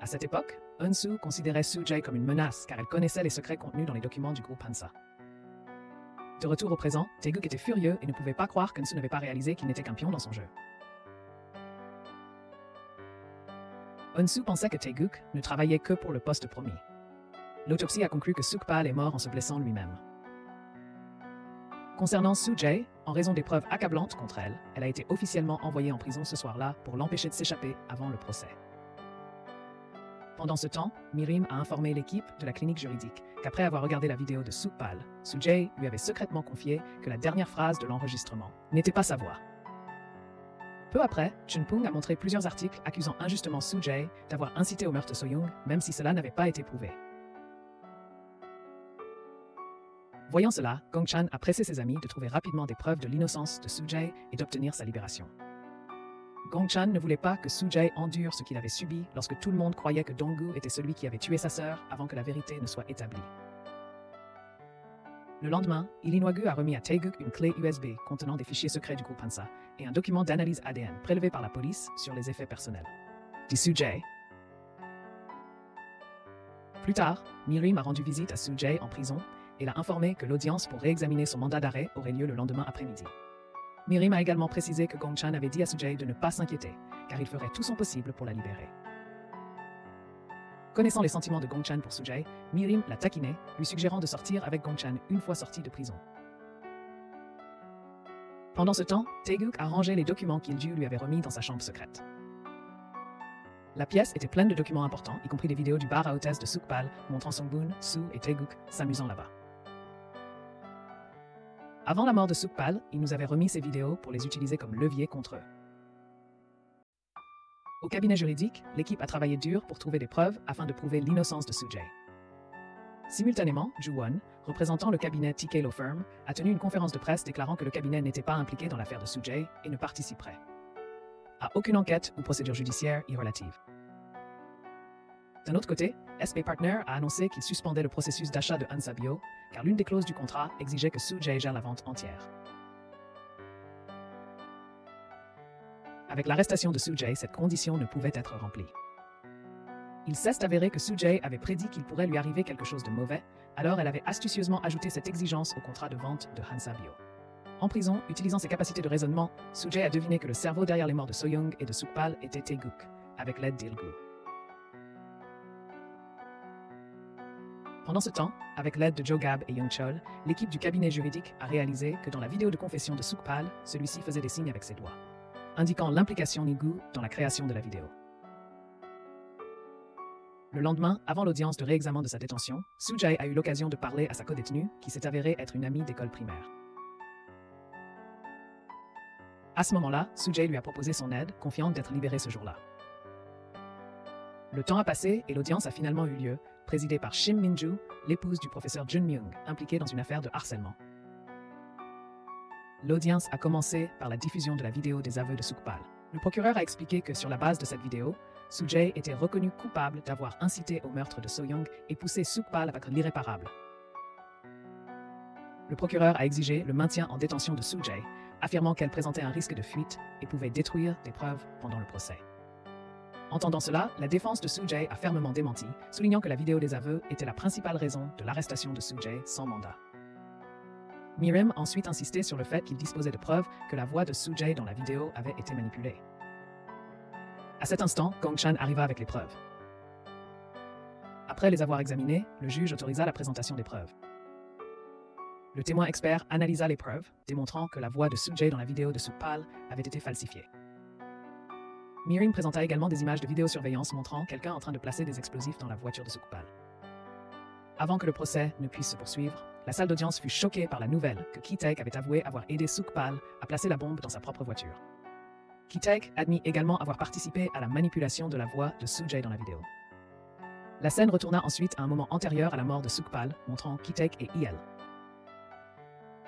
À cette époque, Eun-soo considérait Soo-jae comme une menace car elle connaissait les secrets contenus dans les documents du groupe Hansa. De retour au présent, Tae-guk était furieux et ne pouvait pas croire qu'Eun-soo n'avait pas réalisé qu'il n'était qu'un pion dans son jeu. Eun-soo pensait que Tae-guk ne travaillait que pour le poste promis. L'autopsie a conclu que Sukpal est mort en se blessant lui-même. Concernant Soo-jae, en raison des preuves accablantes contre elle, elle a été officiellement envoyée en prison ce soir-là pour l'empêcher de s'échapper avant le procès. Pendant ce temps, Mirim a informé l'équipe de la clinique juridique qu'après avoir regardé la vidéo de Sukpal, Soo-jae lui avait secrètement confié que la dernière phrase de l'enregistrement n'était pas sa voix. Peu après, Chun-pung a montré plusieurs articles accusant injustement Soo-jae d'avoir incité au meurtre de So-young, même si cela n'avait pas été prouvé. Voyant cela, Gong-chan a pressé ses amis de trouver rapidement des preuves de l'innocence de Soo-jae et d'obtenir sa libération. Gong-chan ne voulait pas que Soo-jae endure ce qu'il avait subi lorsque tout le monde croyait que Dong-gu était celui qui avait tué sa sœur avant que la vérité ne soit établie. Le lendemain, Lee Noagu a remis à Tae-guk une clé USB contenant des fichiers secrets du groupe Hansa, et un document d'analyse ADN prélevé par la police sur les effets personnels. dit Soo-jae. Plus tard, Mirim a rendu visite à Soo-jae en prison et l'a informé que l'audience pour réexaminer son mandat d'arrêt aurait lieu le lendemain après-midi. Mirim a également précisé que Gong Chan avait dit à Soo-jae de ne pas s'inquiéter, car il ferait tout son possible pour la libérer. Connaissant les sentiments de Gong Chan pour Soo-jae, Mirim l'a taquiné, lui suggérant de sortir avec Gong Chan une fois sorti de prison. Pendant ce temps, Tae-guk a rangé les documents qu'Il-ju lui avait remis dans sa chambre secrète. La pièce était pleine de documents importants, y compris des vidéos du bar à hôtesse de Sukpal montrant Song-boon, Soo et Tae-guk s'amusant là-bas. Avant la mort de Sukpal, il nous avait remis ces vidéos pour les utiliser comme levier contre eux. Au cabinet juridique, l'équipe a travaillé dur pour trouver des preuves afin de prouver l'innocence de Soo-jae. Simultanément, Ju-won, représentant le cabinet TK Law Firm, a tenu une conférence de presse déclarant que le cabinet n'était pas impliqué dans l'affaire de Soo-jae et ne participerait à aucune enquête ou procédure judiciaire y relative. D'un autre côté, SP Partner a annoncé qu'il suspendait le processus d'achat de Hansa Bio, car l'une des clauses du contrat exigeait que Soo-jae gère la vente entière. Avec l'arrestation de Soo-jae, cette condition ne pouvait être remplie. Il s'est avéré que Soo-jae avait prédit qu'il pourrait lui arriver quelque chose de mauvais, alors elle avait astucieusement ajouté cette exigence au contrat de vente de Hansa Bio. En prison, utilisant ses capacités de raisonnement, Soo-jae a deviné que le cerveau derrière les morts de So-young et de Sukpal était Tae-guk, avec l'aide d'Il-gu. Pendant ce temps, avec l'aide de Jo-gab et Young-chol, l'équipe du cabinet juridique a réalisé que dans la vidéo de confession de Sukpal, celui-ci faisait des signes avec ses doigts, indiquant l'implication d'Il-gu dans la création de la vidéo. Le lendemain, avant l'audience de réexamen de sa détention, Soo-jae a eu l'occasion de parler à sa codétenue, qui s'est avérée être une amie d'école primaire. À ce moment-là, Soo-jae lui a proposé son aide, confiante d'être libérée ce jour-là. Le temps a passé et l'audience a finalement eu lieu, présidée par Shim Min-ju, l'épouse du professeur Jun Myung, impliquée dans une affaire de harcèlement. L'audience a commencé par la diffusion de la vidéo des aveux de Sukpal. Le procureur a expliqué que sur la base de cette vidéo, Soo-jae était reconnu coupable d'avoir incité au meurtre de So-young et poussé Sukpal à commettre l'irréparable. Le procureur a exigé le maintien en détention de Soo-jae, affirmant qu'elle présentait un risque de fuite et pouvait détruire des preuves pendant le procès. Entendant cela, la défense de Soo-jae a fermement démenti, soulignant que la vidéo des aveux était la principale raison de l'arrestation de Soo-jae sans mandat. Mirim a ensuite insisté sur le fait qu'il disposait de preuves que la voix de Soo-jae dans la vidéo avait été manipulée. À cet instant, Gong Chan arriva avec les preuves. Après les avoir examinées, le juge autorisa la présentation des preuves. Le témoin expert analysa les preuves, démontrant que la voix de Soo-jae dans la vidéo de Sukpal avait été falsifiée. Mirim présenta également des images de vidéosurveillance montrant quelqu'un en train de placer des explosifs dans la voiture de Sukpal. Avant que le procès ne puisse se poursuivre, la salle d'audience fut choquée par la nouvelle que Ki-taek avait avoué avoir aidé Sukpal à placer la bombe dans sa propre voiture. Ki-taek admit également avoir participé à la manipulation de la voix de Soo-jae dans la vidéo. La scène retourna ensuite à un moment antérieur à la mort de Sukpal, montrant Ki-taek et Il.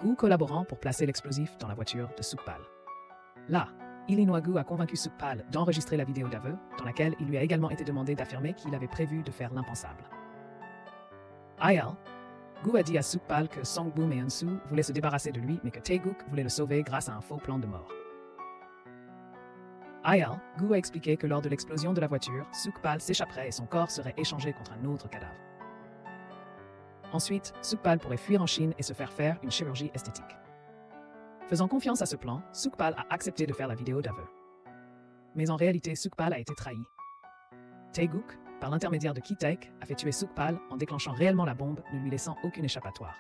Gu collaborant pour placer l'explosif dans la voiture de Sukpal. Là, Illinois-gu a convaincu Sukpal d'enregistrer la vidéo d'aveu, dans laquelle il lui a également été demandé d'affirmer qu'il avait prévu de faire l'impensable. Gu a dit à Sukpal que Song-boom et Eun-soo voulaient se débarrasser de lui, mais que Tae-guk voulait le sauver grâce à un faux plan de mort. Gu a expliqué que lors de l'explosion de la voiture, Sukpal s'échapperait et son corps serait échangé contre un autre cadavre. Ensuite, Sukpal pourrait fuir en Chine et se faire une chirurgie esthétique. Faisant confiance à ce plan, Sukpal a accepté de faire la vidéo d'aveu. Mais en réalité, Sukpal a été trahi. Tae-guk, par l'intermédiaire de Ki-taek, a fait tuer Sukpal en déclenchant réellement la bombe, ne lui laissant aucune échappatoire.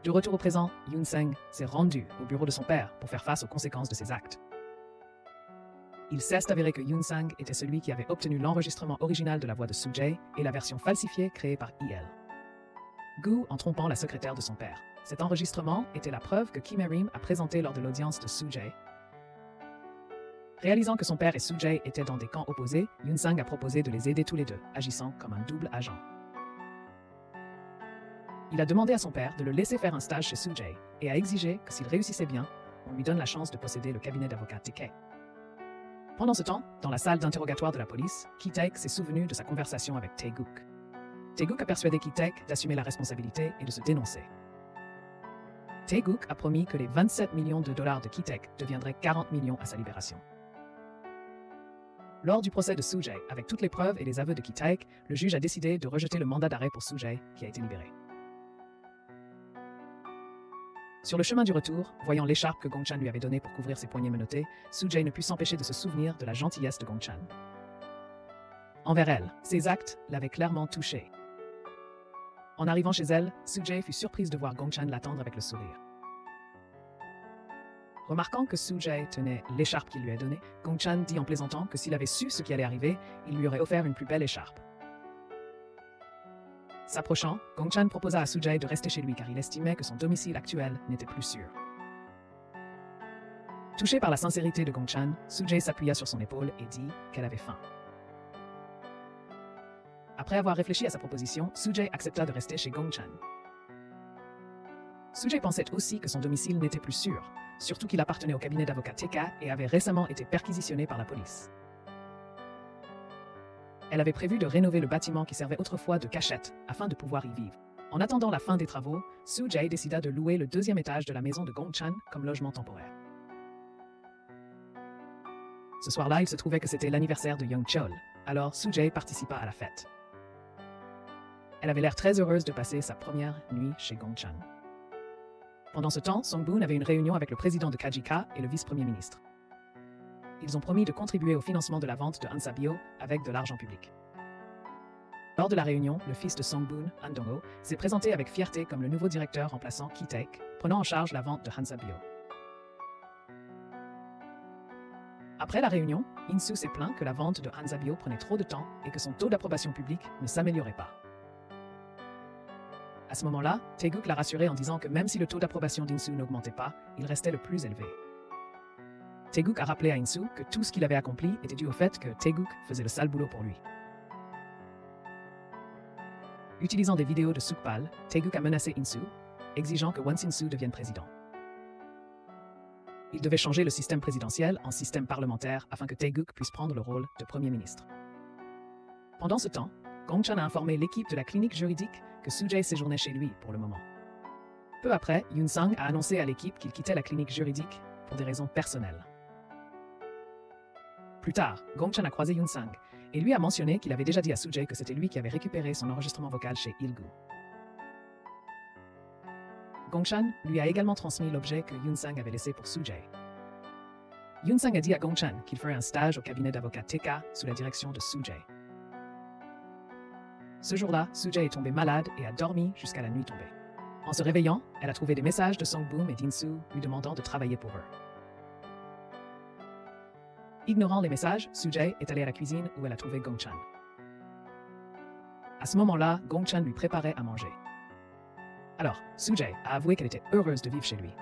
De retour au présent, Yoon-sang s'est rendu au bureau de son père pour faire face aux conséquences de ses actes. Il s'est avéré que Yoon-sang était celui qui avait obtenu l'enregistrement original de la voix de Soo-jae et la version falsifiée créée par Il. Gu en trompant la secrétaire de son père. Cet enregistrement était la preuve que Kim Erim a présentée lors de l'audience de Soo-jae. Réalisant que son père et Soo-jae étaient dans des camps opposés, Yoon-sang a proposé de les aider tous les deux, agissant comme un double agent. Il a demandé à son père de le laisser faire un stage chez Soo-jae et a exigé que s'il réussissait bien, on lui donne la chance de posséder le cabinet d'avocat TK. Pendant ce temps, dans la salle d'interrogatoire de la police, Ki-taek s'est souvenu de sa conversation avec Tae-guk. Tae-guk a persuadé Ki-taek d'assumer la responsabilité et de se dénoncer. Tae-guk a promis que les 27 millions de dollars de Ki-taek deviendraient 40 millions à sa libération. Lors du procès de Soo-jae, avec toutes les preuves et les aveux de Ki-taek, le juge a décidé de rejeter le mandat d'arrêt pour Soo-jae, qui a été libéré. Sur le chemin du retour, voyant l'écharpe que Gong-chan lui avait donnée pour couvrir ses poignets menottés, Soo-jae ne put s'empêcher de se souvenir de la gentillesse de Gong-chan. Envers elle, ses actes l'avaient clairement touchée. En arrivant chez elle, Soo-jae fut surprise de voir Gong-chan l'attendre avec le sourire. Remarquant que Soo-jae tenait l'écharpe qu'il lui a donnée, Gong-chan dit en plaisantant que s'il avait su ce qui allait arriver, il lui aurait offert une plus belle écharpe. S'approchant, Gong-chan proposa à Soo-jae de rester chez lui car il estimait que son domicile actuel n'était plus sûr. Touché par la sincérité de Gong-chan, Soo-jae s'appuya sur son épaule et dit qu'elle avait faim. Après avoir réfléchi à sa proposition, Soo-jae accepta de rester chez Gong-chan. Soo-jae pensait aussi que son domicile n'était plus sûr, surtout qu'il appartenait au cabinet d'avocat Teka et avait récemment été perquisitionné par la police. Elle avait prévu de rénover le bâtiment qui servait autrefois de cachette afin de pouvoir y vivre. En attendant la fin des travaux, Soo-jae décida de louer le deuxième étage de la maison de Gong-chan comme logement temporaire. Ce soir-là, il se trouvait que c'était l'anniversaire de Young-chol, alors Soo-jae participa à la fête. Elle avait l'air très heureuse de passer sa première nuit chez Gong-chan. Pendant ce temps, Song-boon avait une réunion avec le président de KGK et le vice-premier ministre. Ils ont promis de contribuer au financement de la vente de Hansa Bio avec de l'argent public. Lors de la réunion, le fils de Song-boon, Han Dong-ho, s'est présenté avec fierté comme le nouveau directeur remplaçant Ki-taek, prenant en charge la vente de Hansa Bio. Après la réunion, In-soo s'est plaint que la vente de Hansa Bio prenait trop de temps et que son taux d'approbation publique ne s'améliorait pas. À ce moment-là, Tae-guk l'a rassuré en disant que même si le taux d'approbation d'In-soo n'augmentait pas, il restait le plus élevé. Tae-guk a rappelé à In-soo que tout ce qu'il avait accompli était dû au fait que Tae-guk faisait le sale boulot pour lui. Utilisant des vidéos de Sukpal, Tae-guk a menacé In-soo, exigeant que once In-soo devienne président. Il devait changer le système présidentiel en système parlementaire afin que Tae-guk puisse prendre le rôle de Premier ministre. Pendant ce temps, Gong-chan a informé l'équipe de la clinique juridique que Soo-jae séjournait chez lui pour le moment. Peu après, Yoon-sang a annoncé à l'équipe qu'il quittait la clinique juridique pour des raisons personnelles. Plus tard, Gong-chan a croisé Yoon-sang et lui a mentionné qu'il avait déjà dit à Soo-jae que c'était lui qui avait récupéré son enregistrement vocal chez Il-gu. Gong-chan lui a également transmis l'objet que Yoon-sang avait laissé pour Soo-jae. Yoon-sang a dit à Gong-chan qu'il ferait un stage au cabinet d'avocat Teka sous la direction de Soo-jae. Ce jour-là, Soo-jae est tombée malade et a dormi jusqu'à la nuit tombée. En se réveillant, elle a trouvé des messages de Song-boon et d'In-soo lui demandant de travailler pour eux. Ignorant les messages, Soo-jae est allée à la cuisine où elle a trouvé Gong-chan. À ce moment-là, Gong-chan lui préparait à manger. Alors, Soo-jae a avoué qu'elle était heureuse de vivre chez lui.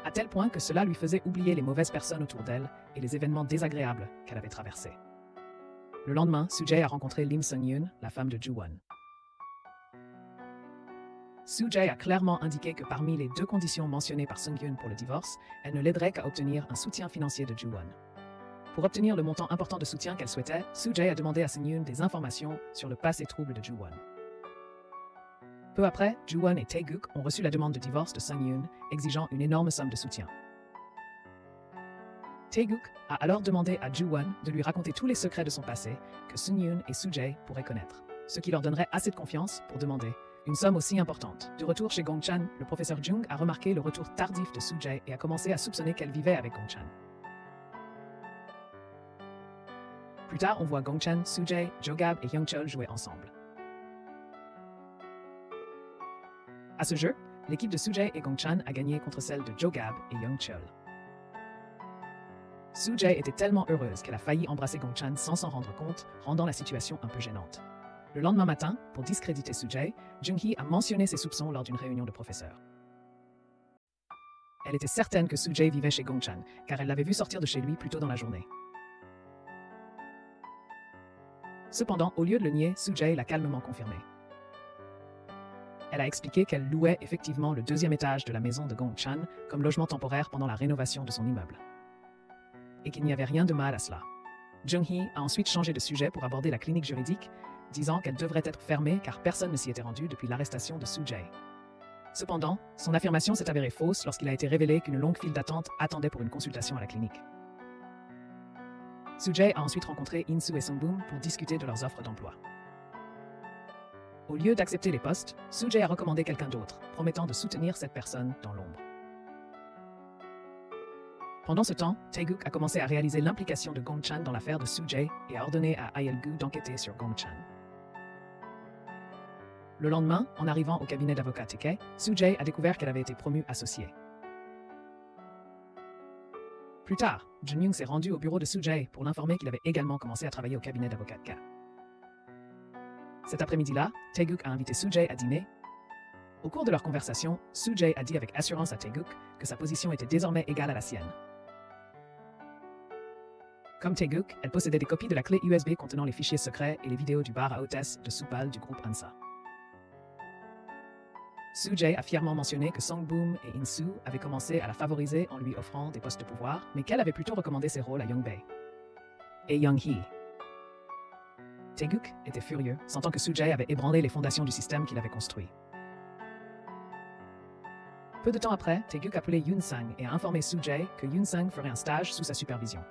À tel point que cela lui faisait oublier les mauvaises personnes autour d'elle et les événements désagréables qu'elle avait traversés. Le lendemain, Soo-jae a rencontré Lim Sung-yoon, la femme de Ju-won. Soo-jae a clairement indiqué que parmi les deux conditions mentionnées par Sung-yoon pour le divorce, elle ne l'aiderait qu'à obtenir un soutien financier de Ju-won. Pour obtenir le montant important de soutien qu'elle souhaitait, Soo-jae a demandé à Sung-yoon des informations sur le passé trouble de Ju-won. Peu après, Ju-won et Tae-guk ont reçu la demande de divorce de Sung-yoon, exigeant une énorme somme de soutien. Tae-guk a alors demandé à Ju-won de lui raconter tous les secrets de son passé que Sung-yoon et Soo-jae pourraient connaître, ce qui leur donnerait assez de confiance pour demander une somme aussi importante. De retour chez Gong-chan, le professeur Jung a remarqué le retour tardif de Soo-jae et a commencé à soupçonner qu'elle vivait avec Gong-chan. Plus tard, on voit Gong-chan, Soo-jae, Jo-gab et Young-chol jouer ensemble. À ce jeu, l'équipe de Soo-jae et Gong-chan a gagné contre celle de Jo-gab et Young-chol. Soo-jae était tellement heureuse qu'elle a failli embrasser Gong-chan sans s'en rendre compte, rendant la situation un peu gênante. Le lendemain matin, pour discréditer Soo-jae, Jung-hee a mentionné ses soupçons lors d'une réunion de professeurs. Elle était certaine que Soo-jae vivait chez Gong-chan, car elle l'avait vu sortir de chez lui plus tôt dans la journée. Cependant, au lieu de le nier, Soo-jae l'a calmement confirmé. Elle a expliqué qu'elle louait effectivement le deuxième étage de la maison de Gong-chan comme logement temporaire pendant la rénovation de son immeuble. Et qu'il n'y avait rien de mal à cela. Jung-hee a ensuite changé de sujet pour aborder la clinique juridique, disant qu'elle devrait être fermée car personne ne s'y était rendu depuis l'arrestation de Soo-jae. Cependant, son affirmation s'est avérée fausse lorsqu'il a été révélé qu'une longue file d'attente attendait pour une consultation à la clinique. Soo-jae a ensuite rencontré In-soo et Sung-boom pour discuter de leurs offres d'emploi. Au lieu d'accepter les postes, Soo-jae a recommandé quelqu'un d'autre, promettant de soutenir cette personne dans l'ombre. Pendant ce temps, Taeguk a commencé à réaliser l'implication de Gong-chan dans l'affaire de Soo-jae et a ordonné à Ayeol-gu d'enquêter sur Gong-chan. Le lendemain, en arrivant au cabinet d'avocat Tae-kei, Soo-jae a découvert qu'elle avait été promue associée. Plus tard, Jun-young s'est rendu au bureau de Soo-jae pour l'informer qu'il avait également commencé à travailler au cabinet d'avocat K. Cet après-midi-là, Taeguk a invité Soo-jae à dîner. Au cours de leur conversation, Soo-jae a dit avec assurance à Taeguk que sa position était désormais égale à la sienne. Comme Taeguk, elle possédait des copies de la clé USB contenant les fichiers secrets et les vidéos du bar à hôtesse de Soupal du groupe Hansa. Soo-jae a fièrement mentionné que Sung-boom et In-soo avaient commencé à la favoriser en lui offrant des postes de pouvoir, mais qu'elle avait plutôt recommandé ses rôles à Young-bae et Young-hee. Taeguk était furieux, sentant que Soo-jae avait ébranlé les fondations du système qu'il avait construit. Peu de temps après, Taeguk a appelé Yoon-sang et a informé Soo-jae que Yoon-sang ferait un stage sous sa supervision.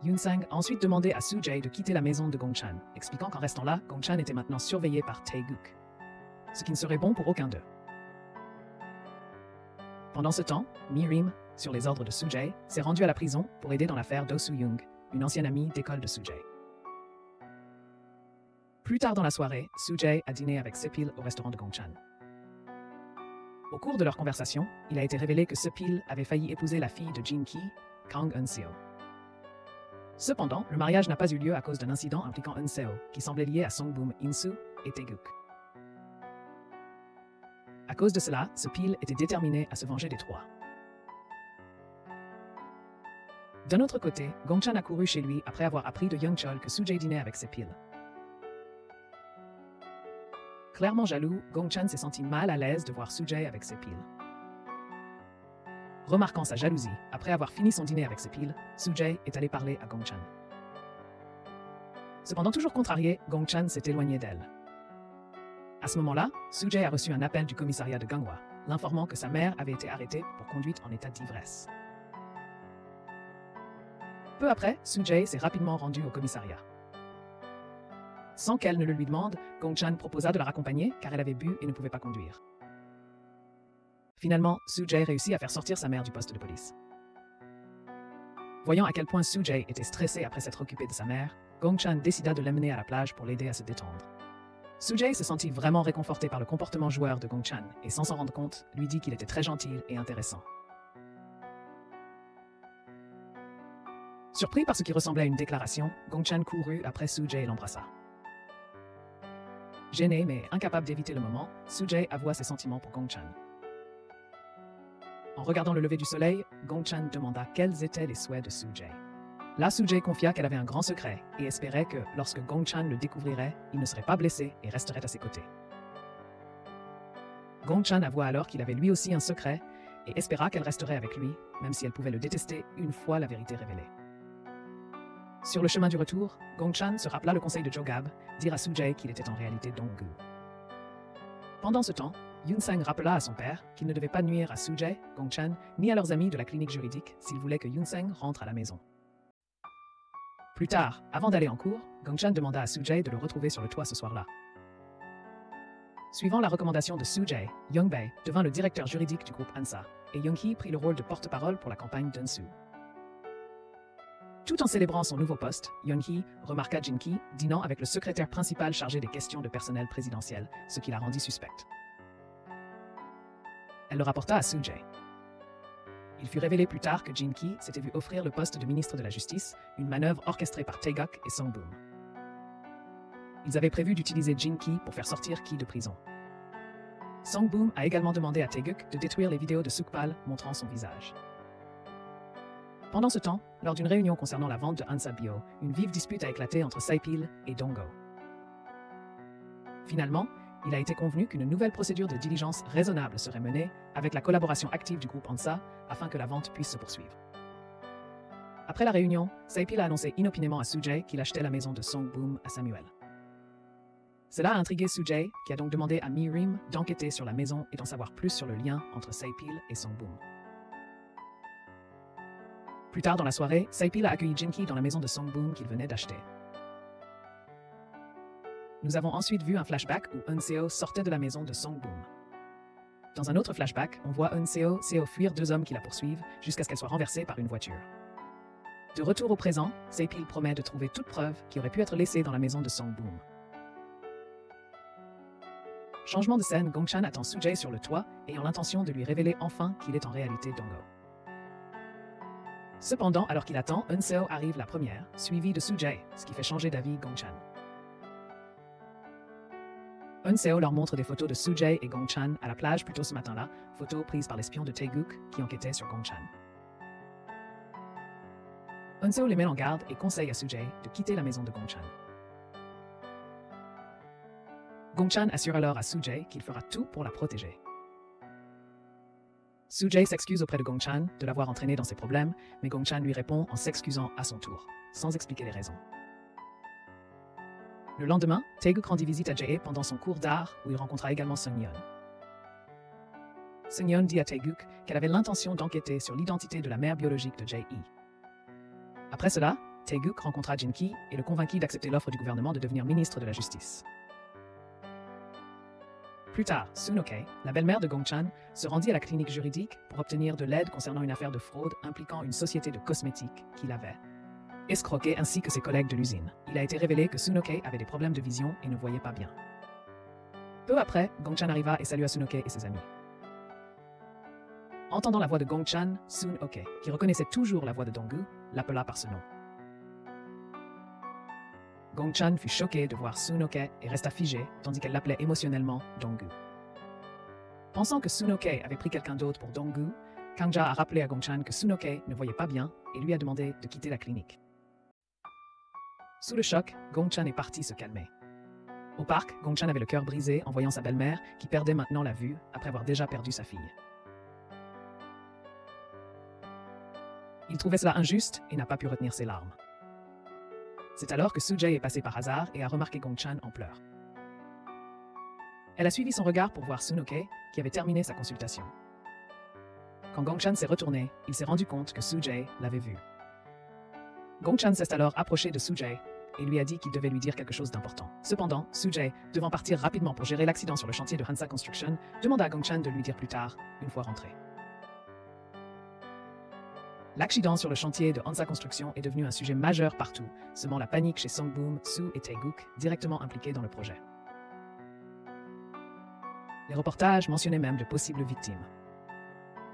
Yoon-sang a ensuite demandé à Soo-jae de quitter la maison de Gong-chan, expliquant qu'en restant là, Gong-chan était maintenant surveillé par Taeguk, ce qui ne serait bon pour aucun d'eux. Pendant ce temps, Mi-rim, sur les ordres de Soo-jae, s'est rendue à la prison pour aider dans l'affaire Do Soo-young, une ancienne amie d'école de Soo-jae. Plus tard dans la soirée, Soo-jae a dîné avec Sepil au restaurant de Gong-chan. Au cours de leur conversation, il a été révélé que Sepil avait failli épouser la fille de Jin-ki, Kang Eun-seo. Cependant, le mariage n'a pas eu lieu à cause d'un incident impliquant Eun-seo, qui semblait lié à Sung-boom, In-soo et Taeguk. À cause de cela, Sepil était déterminé à se venger des trois. D'un autre côté, Gong-chan a couru chez lui après avoir appris de Young-chol que Soo-jae dînait avec Sepil. Clairement jaloux, Gong-chan s'est senti mal à l'aise de voir Soo-jae avec Sepil. Remarquant sa jalousie, après avoir fini son dîner avec Sepil, Soo-jae est allé parler à Gong-chan. Cependant toujours contrarié, Gong-chan s'est éloigné d'elle. À ce moment-là, Soo-jae a reçu un appel du commissariat de Ganghwa, l'informant que sa mère avait été arrêtée pour conduite en état d'ivresse. Peu après, Soo-jae s'est rapidement rendue au commissariat. Sans qu'elle ne le lui demande, Gong-chan proposa de la raccompagner car elle avait bu et ne pouvait pas conduire. Finalement, Soo-jae réussit à faire sortir sa mère du poste de police. Voyant à quel point Soo-jae était stressée après s'être occupée de sa mère, Gong-chan décida de l'amener à la plage pour l'aider à se détendre. Soo-jae se sentit vraiment réconforté par le comportement joueur de Gong-chan et sans s'en rendre compte, lui dit qu'il était très gentil et intéressant. Surpris par ce qui ressemblait à une déclaration, Gong-chan courut après Soo-jae et l'embrassa. Gêné mais incapable d'éviter le moment, Soo-jae avoua ses sentiments pour Gong-chan. En regardant le lever du soleil, Gong-chan demanda quels étaient les souhaits de Soo-jae. Là, Soo-jae confia qu'elle avait un grand secret et espérait que, lorsque Gong-chan le découvrirait, il ne serait pas blessé et resterait à ses côtés. Gong-chan avoua alors qu'il avait lui aussi un secret et espéra qu'elle resterait avec lui, même si elle pouvait le détester une fois la vérité révélée. Sur le chemin du retour, Gong-chan se rappela le conseil de Jo-gab, dire à Soo-jae qu'il était en réalité Dong-gu. Pendant ce temps, Yoon-sang rappela à son père qu'il ne devait pas nuire à Soo-jae, Gong-chan, ni à leurs amis de la clinique juridique s'ils voulaient que Yoon-sang rentre à la maison. Plus tard, avant d'aller en cours, Gong-chan demanda à Soo-jae de le retrouver sur le toit ce soir-là. Suivant la recommandation de Soo-jae, Young-bae devint le directeur juridique du groupe Hansa, et Young-hee prit le rôle de porte-parole pour la campagne d'Eun-soo. Tout en célébrant son nouveau poste, Young-hee remarqua Jin-ki dînant avec le secrétaire principal chargé des questions de personnel présidentiel, ce qui la rendit suspecte. Elle le rapporta à Soo-jae. Il fut révélé plus tard que Jin-ki s'était vu offrir le poste de ministre de la Justice, une manœuvre orchestrée par Taeguk et Sung-boom. Ils avaient prévu d'utiliser Jin-ki pour faire sortir Ki de prison. Sung-boom a également demandé à Taeguk de détruire les vidéos de Sukpal montrant son visage. Pendant ce temps, lors d'une réunion concernant la vente de Hansa Bio, une vive dispute a éclaté entre Saipil et Dong-go. Finalement, il a été convenu qu'une nouvelle procédure de diligence raisonnable serait menée avec la collaboration active du groupe Hansa afin que la vente puisse se poursuivre. Après la réunion, Saipil a annoncé inopinément à Soo-jae qu'il achetait la maison de Sung-boom à Samuel. Cela a intrigué Soo-jae, qui a donc demandé à Mi-rim d'enquêter sur la maison et d'en savoir plus sur le lien entre Sae-pil et Song-boom. Plus tard dans la soirée, Sae-pil a accueilli Jin-ki dans la maison de Song-boom qu'il venait d'acheter. Nous avons ensuite vu un flashback où Eun-seo sortait de la maison de Song-boom. Dans un autre flashback, on voit Eun-seo fuir deux hommes qui la poursuivent jusqu'à ce qu'elle soit renversée par une voiture. De retour au présent, Sae-pil promet de trouver toute preuve qui aurait pu être laissée dans la maison de Song-boom. Changement de scène, Gong-chan attend Soo-jae sur le toit, ayant l'intention de lui révéler enfin qu'il est en réalité Dong-ho. Cependant, alors qu'il attend, Eun-seo arrive la première, suivie de Soo-jae, ce qui fait changer d'avis Gong-chan. Eun-seo leur montre des photos de Soo-jae et Gong-chan à la plage plus tôt ce matin-là, photos prises par l'espion de Tae-guk qui enquêtait sur Gong-chan. Eun-seo les met en garde et conseille à Soo-jae de quitter la maison de Gong-chan. Gong-chan assure alors à Soo-jae qu'il fera tout pour la protéger. Soo-jae s'excuse auprès de Gong-chan de l'avoir entraîné dans ses problèmes, mais Gong-chan lui répond en s'excusant à son tour, sans expliquer les raisons. Le lendemain, Tae-guk rendit visite à Jae pendant son cours d'art où il rencontra également Seung-yeon. Seung-yeon dit à Tae-guk qu'elle avait l'intention d'enquêter sur l'identité de la mère biologique de Jae. Après cela, Tae-guk rencontra Jin-ki et le convainquit d'accepter l'offre du gouvernement de devenir ministre de la Justice. Plus tard, Soon-ok, la belle-mère de Gong-chan, se rendit à la clinique juridique pour obtenir de l'aide concernant une affaire de fraude impliquant une société de cosmétiques qu'il avait escroqué ainsi que ses collègues de l'usine. Il a été révélé que Soon-ok avait des problèmes de vision et ne voyait pas bien. Peu après, Gong-chan arriva et salua Soon-ok et ses amis. Entendant la voix de Gong-chan, Soon-ok, qui reconnaissait toujours la voix de Dong-gu, l'appela par ce nom. Gong-chan fut choqué de voir Soon-ok et resta figé, tandis qu'elle l'appelait émotionnellement Dong-gu. Pensant que Soon-ok avait pris quelqu'un d'autre pour Dong-gu, Kang-ja a rappelé à Gong-chan que Soon-ok ne voyait pas bien et lui a demandé de quitter la clinique. Sous le choc, Gong-chan est parti se calmer. Au parc, Gong-chan avait le cœur brisé en voyant sa belle-mère qui perdait maintenant la vue après avoir déjà perdu sa fille. Il trouvait cela injuste et n'a pas pu retenir ses larmes. C'est alors que Soo-jae est passée par hasard et a remarqué Gong-chan en pleurs. Elle a suivi son regard pour voir Soon-ok, qui avait terminé sa consultation. Quand Gong-chan s'est retourné, il s'est rendu compte que Soo-jae l'avait vu. Gong-chan s'est alors approché de Soo-jae et lui a dit qu'il devait lui dire quelque chose d'important. Cependant, Soo-jae, devant partir rapidement pour gérer l'accident sur le chantier de Hansa Construction, demanda à Gong-chan de lui dire plus tard, une fois rentré. L'accident sur le chantier de Hansa Construction est devenu un sujet majeur partout, semant la panique chez Song-boom, Soo et Tae-guk, directement impliqués dans le projet. Les reportages mentionnaient même de possibles victimes.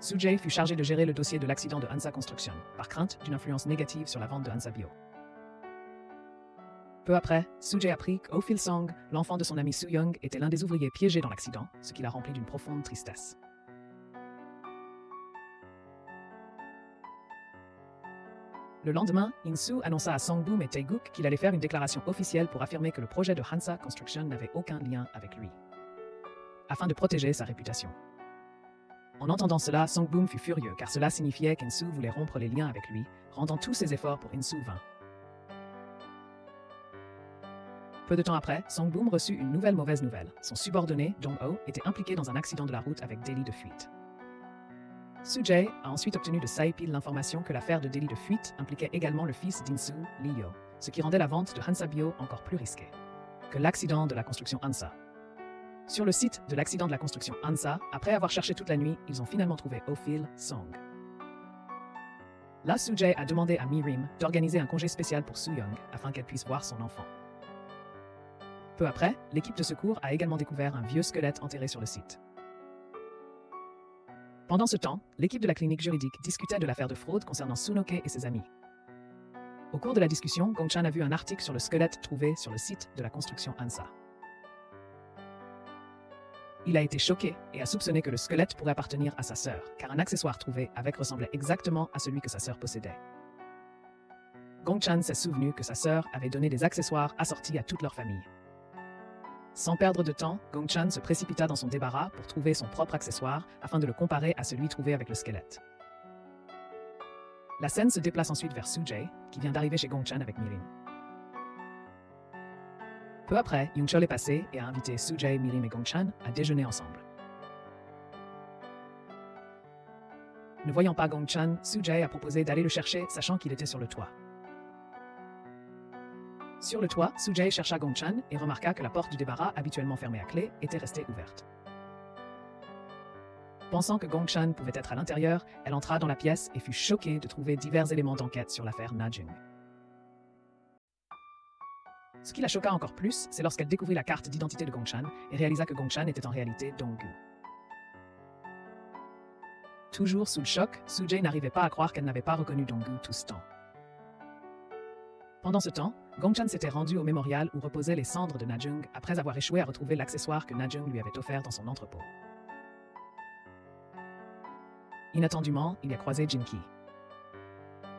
Soo-jae fut chargé de gérer le dossier de l'accident de Hansa Construction, par crainte d'une influence négative sur la vente de Hansa Bio. Peu après, Soo-jae apprit qu'O Fil-song, l'enfant de son ami Soo-young, était l'un des ouvriers piégés dans l'accident, ce qui l'a rempli d'une profonde tristesse. Le lendemain, In-soo annonça à Song-boom et Tae-guk qu'il allait faire une déclaration officielle pour affirmer que le projet de Hansa Construction n'avait aucun lien avec lui, afin de protéger sa réputation. En entendant cela, Song-boom fut furieux car cela signifiait qu'In-soo voulait rompre les liens avec lui, rendant tous ses efforts pour In-soo vains. Peu de temps après, Song-boom reçut une nouvelle mauvaise nouvelle. Son subordonné, Dong-ho, était impliqué dans un accident de la route avec délit de fuite. Soo-jae a ensuite obtenu de Sae-pil l'information que l'affaire de délit de fuite impliquait également le fils d'In-soo, Lee-yo, ce qui rendait la vente de Hansa Bio encore plus risquée que l'accident de la construction Hansa. Sur le site de l'accident de la construction Hansa, après avoir cherché toute la nuit, ils ont finalement trouvé Oh Fil-song. Là, Soo-jae a demandé à Mi-rim d'organiser un congé spécial pour Soo-young afin qu'elle puisse voir son enfant. Peu après, l'équipe de secours a également découvert un vieux squelette enterré sur le site. Pendant ce temps, l'équipe de la clinique juridique discutait de l'affaire de fraude concernant Soon-ok et ses amis. Au cours de la discussion, Gong-chan a vu un article sur le squelette trouvé sur le site de la construction Hansa. Il a été choqué et a soupçonné que le squelette pourrait appartenir à sa sœur, car un accessoire trouvé avec ressemblait exactement à celui que sa sœur possédait. Gong-chan s'est souvenu que sa sœur avait donné des accessoires assortis à toute leur famille. Sans perdre de temps, Gong-chan se précipita dans son débarras pour trouver son propre accessoire afin de le comparer à celui trouvé avec le squelette. La scène se déplace ensuite vers Soo-jae, qui vient d'arriver chez Gong-chan avec Mi-rim. Peu après, Young-chul est passé et a invité Soo-jae, Mirim et Gong-chan à déjeuner ensemble. Ne voyant pas Gong-chan, Soo-jae a proposé d'aller le chercher, sachant qu'il était sur le toit. Sur le toit, Soo-jae chercha Gong-chan et remarqua que la porte du débarras, habituellement fermée à clé, était restée ouverte. Pensant que Gong-chan pouvait être à l'intérieur, elle entra dans la pièce et fut choquée de trouver divers éléments d'enquête sur l'affaire Na-jung. Ce qui la choqua encore plus, c'est lorsqu'elle découvrit la carte d'identité de Gong-chan et réalisa que Gong-chan était en réalité Dong-gu. Toujours sous le choc, Soo-jae n'arrivait pas à croire qu'elle n'avait pas reconnu Dong-gu tout ce temps. Pendant ce temps, Gong-chan s'était rendu au mémorial où reposaient les cendres de Na-jung après avoir échoué à retrouver l'accessoire que Na-jung lui avait offert dans son entrepôt. Inattendument, il y a croisé Jin-ki.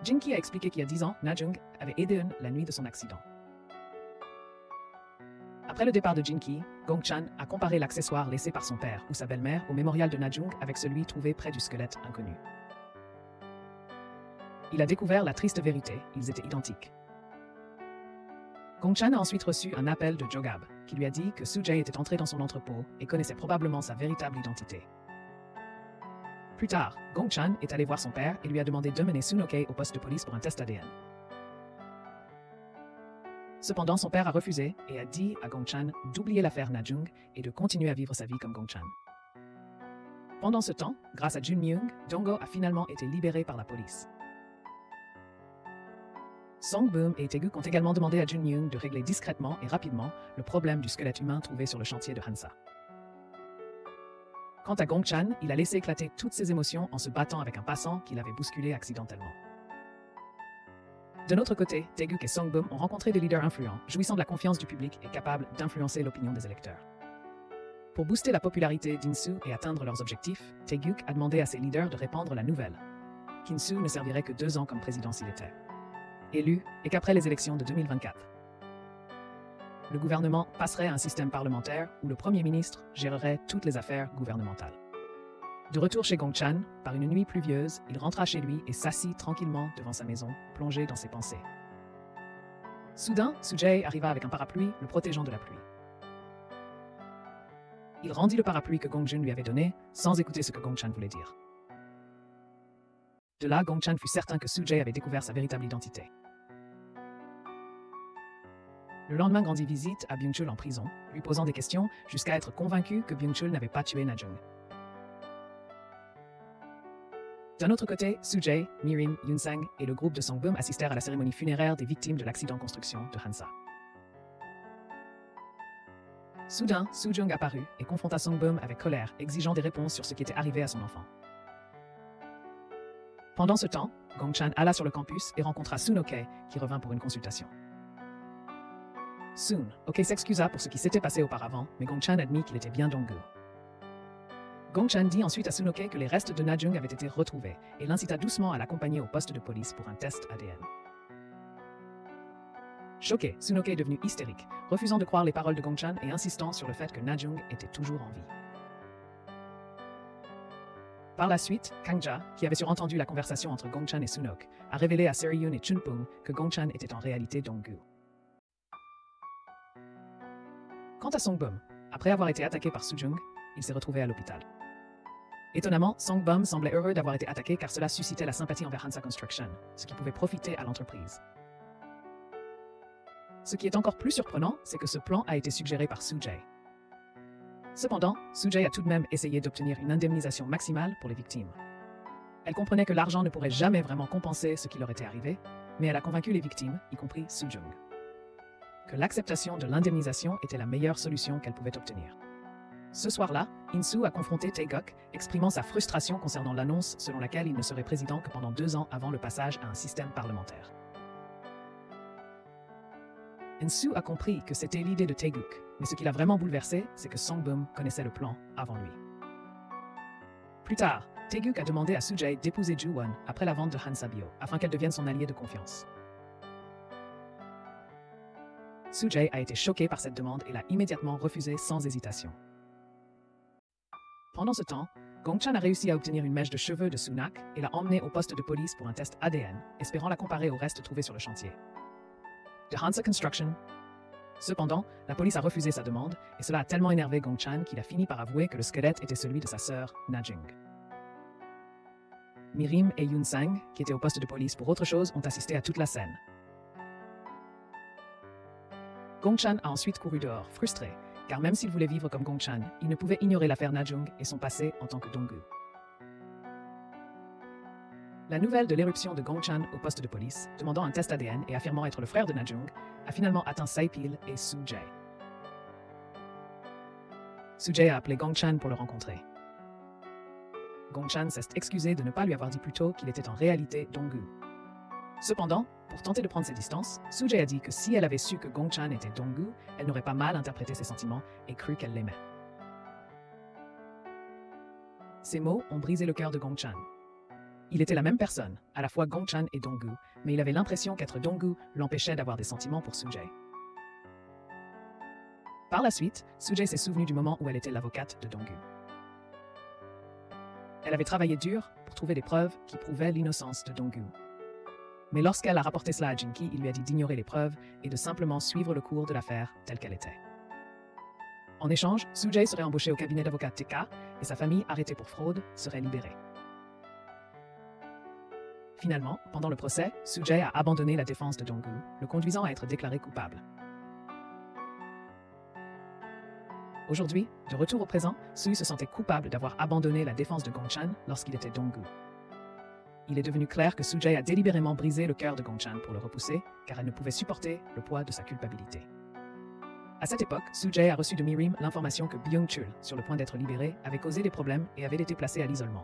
Jin-ki a expliqué qu'il y a 10 ans, Na-jung avait aidé Eun la nuit de son accident. Après le départ de Jin-ki, Gong-chan a comparé l'accessoire laissé par son père ou sa belle-mère au mémorial de Na-jung avec celui trouvé près du squelette inconnu. Il a découvert la triste vérité, ils étaient identiques. Gong-chan a ensuite reçu un appel de Jogab, qui lui a dit que Soo-jae était entré dans son entrepôt et connaissait probablement sa véritable identité. Plus tard, Gong-chan est allé voir son père et lui a demandé de mener Soo-no-kei au poste de police pour un test ADN. Cependant, son père a refusé et a dit à Gong-chan d'oublier l'affaire Na-jung et de continuer à vivre sa vie comme Gong-chan. Pendant ce temps, grâce à Jun-myung, Dong-go a finalement été libéré par la police. Song-boom et Tae-guk ont également demandé à Jun-myung de régler discrètement et rapidement le problème du squelette humain trouvé sur le chantier de Hansa. Quant à Gong-chan, il a laissé éclater toutes ses émotions en se battant avec un passant qu'il avait bousculé accidentellement. De notre côté, Tae-guk et Song-boom ont rencontré des leaders influents, jouissant de la confiance du public et capables d'influencer l'opinion des électeurs. Pour booster la popularité d'In-soo et atteindre leurs objectifs, Tae-guk a demandé à ses leaders de répandre la nouvelle qu'In-soo ne servirait que 2 ans comme président s'il était élu et qu'après les élections de 2024, le gouvernement passerait à un système parlementaire où le Premier ministre gérerait toutes les affaires gouvernementales. De retour chez Gong-chan, par une nuit pluvieuse, il rentra chez lui et s'assit tranquillement devant sa maison, plongé dans ses pensées. Soudain, Soo-jae arriva avec un parapluie, le protégeant de la pluie. Il rendit le parapluie que Gong-jun lui avait donné, sans écouter ce que Gong-chan voulait dire. De là, Gong-chan fut certain que Soo-jae avait découvert sa véritable identité. Le lendemain rendit visite à Byung-chul en prison, lui posant des questions jusqu'à être convaincu que Byung-chul n'avait pas tué Na-jung. D'un autre côté, Soo-jae, Mirim, Yoon-sang et le groupe de Song-boom assistèrent à la cérémonie funéraire des victimes de l'accident de construction de Hansa. Soudain, Soo-jung apparut et confronta Song-boom avec colère, exigeant des réponses sur ce qui était arrivé à son enfant. Pendant ce temps, Gong-chan alla sur le campus et rencontra Soo-no-kei, qui revint pour une consultation. Soo-no-kei s'excusa pour ce qui s'était passé auparavant, mais Gong-chan admit qu'il était bien Dong-gu. Gong-chan dit ensuite à Soo-no-kei que les restes de Na-jung avaient été retrouvés et l'incita doucement à l'accompagner au poste de police pour un test ADN. Choqué, Soo-no-kei est devenu hystérique, refusant de croire les paroles de Gong-chan et insistant sur le fait que Na-jung était toujours en vie. Par la suite, Kang-ja, qui avait surentendu la conversation entre Gong-chan et Soo-nok, a révélé à Seri-yoon et Chun-pung que Gong-chan était en réalité Dong-gu. Quant à Song-boom, après avoir été attaqué par Soo-jung, il s'est retrouvé à l'hôpital. Étonnamment, Song-boom semblait heureux d'avoir été attaqué car cela suscitait la sympathie envers Hansa Construction, ce qui pouvait profiter à l'entreprise. Ce qui est encore plus surprenant, c'est que ce plan a été suggéré par Soo-jae. Cependant, Soo-jae a tout de même essayé d'obtenir une indemnisation maximale pour les victimes. Elle comprenait que l'argent ne pourrait jamais vraiment compenser ce qui leur était arrivé, mais elle a convaincu les victimes, y compris Soo-jung, que l'acceptation de l'indemnisation était la meilleure solution qu'elle pouvait obtenir. Ce soir-là, In-soo a confronté Tae-guk, exprimant sa frustration concernant l'annonce selon laquelle il ne serait président que pendant 2 ans avant le passage à un système parlementaire. In-soo a compris que c'était l'idée de Tae-guk, mais ce qui l'a vraiment bouleversé, c'est que Song-boom connaissait le plan avant lui. Plus tard, Tae-guk a demandé à Soo-jae d'épouser Ju-won après la vente de Hansa Bio, afin qu'elle devienne son alliée de confiance. Soo-jae a été choqué par cette demande et l'a immédiatement refusée sans hésitation. Pendant ce temps, Gong-chan a réussi à obtenir une mèche de cheveux de Soo-nak et l'a emmenée au poste de police pour un test ADN, espérant la comparer au reste trouvé sur le chantier de Hansa Construction. Cependant, la police a refusé sa demande et cela a tellement énervé Gong Chan qu'il a fini par avouer que le squelette était celui de sa sœur, Na-jung. Mi-rim et Yoon Sang, qui étaient au poste de police pour autre chose, ont assisté à toute la scène. Gong Chan a ensuite couru dehors, frustré, car même s'il voulait vivre comme Gong Chan, il ne pouvait ignorer l'affaire Na-jung et son passé en tant que Dong-gu. La nouvelle de l'éruption de Gong Chan au poste de police, demandant un test ADN et affirmant être le frère de Na-jung, a finalement atteint Saipil et Soo-jae. Soo-jae a appelé Gong Chan pour le rencontrer. Gong Chan s'est excusé de ne pas lui avoir dit plus tôt qu'il était en réalité Dong-gu. Cependant, pour tenter de prendre ses distances, Soo-jae a dit que si elle avait su que Gong Chan était Dong-gu, elle n'aurait pas mal interprété ses sentiments et cru qu'elle l'aimait. Ces mots ont brisé le cœur de Gong Chan. Il était la même personne, à la fois Gong Chan et Dong-gu, mais il avait l'impression qu'être Dong-gu l'empêchait d'avoir des sentiments pour Soo-jae. Par la suite, Soo-jae s'est souvenue du moment où elle était l'avocate de Dong-gu. Elle avait travaillé dur pour trouver des preuves qui prouvaient l'innocence de Dong-gu. Mais lorsqu'elle a rapporté cela à Jin-ki, il lui a dit d'ignorer les preuves et de simplement suivre le cours de l'affaire telle qu'elle était. En échange, Soo-jae serait embauché au cabinet d'avocat TK et sa famille, arrêtée pour fraude, serait libérée. Finalement, pendant le procès, Soo-jae a abandonné la défense de Dong-gu, le conduisant à être déclaré coupable. Aujourd'hui, de retour au présent, Soo se sentait coupable d'avoir abandonné la défense de Gong Chan lorsqu'il était Dong-gu. Il est devenu clair que Soo-jae a délibérément brisé le cœur de Gong Chan pour le repousser, car elle ne pouvait supporter le poids de sa culpabilité. À cette époque, Soo-jae a reçu de Mi-rim l'information que Byung-chul, sur le point d'être libéré, avait causé des problèmes et avait été placé à l'isolement.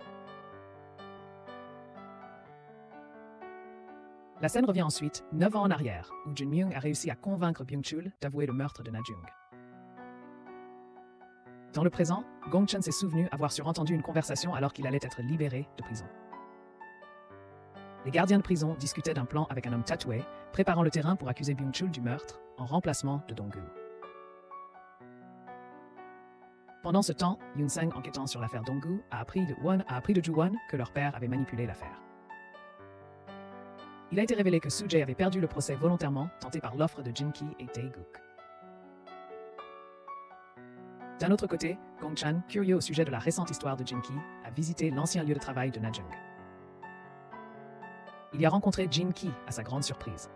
La scène revient ensuite, 9 ans en arrière, où Jun-myung a réussi à convaincre Byung-chul d'avouer le meurtre de Na-jung. Dans le présent, Gong Chan s'est souvenu avoir surentendu une conversation alors qu'il allait être libéré de prison. Les gardiens de prison discutaient d'un plan avec un homme tatoué, préparant le terrain pour accuser Byung-chul du meurtre, en remplacement de Dong-gu. Pendant ce temps, Yoon Sang, enquêtant sur l'affaire Dong-gu, a appris de Ju-won que leur père avait manipulé l'affaire. Il a été révélé que Soo-jae avait perdu le procès volontairement, tenté par l'offre de Jin-ki et Tae-guk. D'un autre côté, Gong Chan, curieux au sujet de la récente histoire de Jin-ki, a visité l'ancien lieu de travail de Na-jung. Il y a rencontré Jin-ki à sa grande surprise.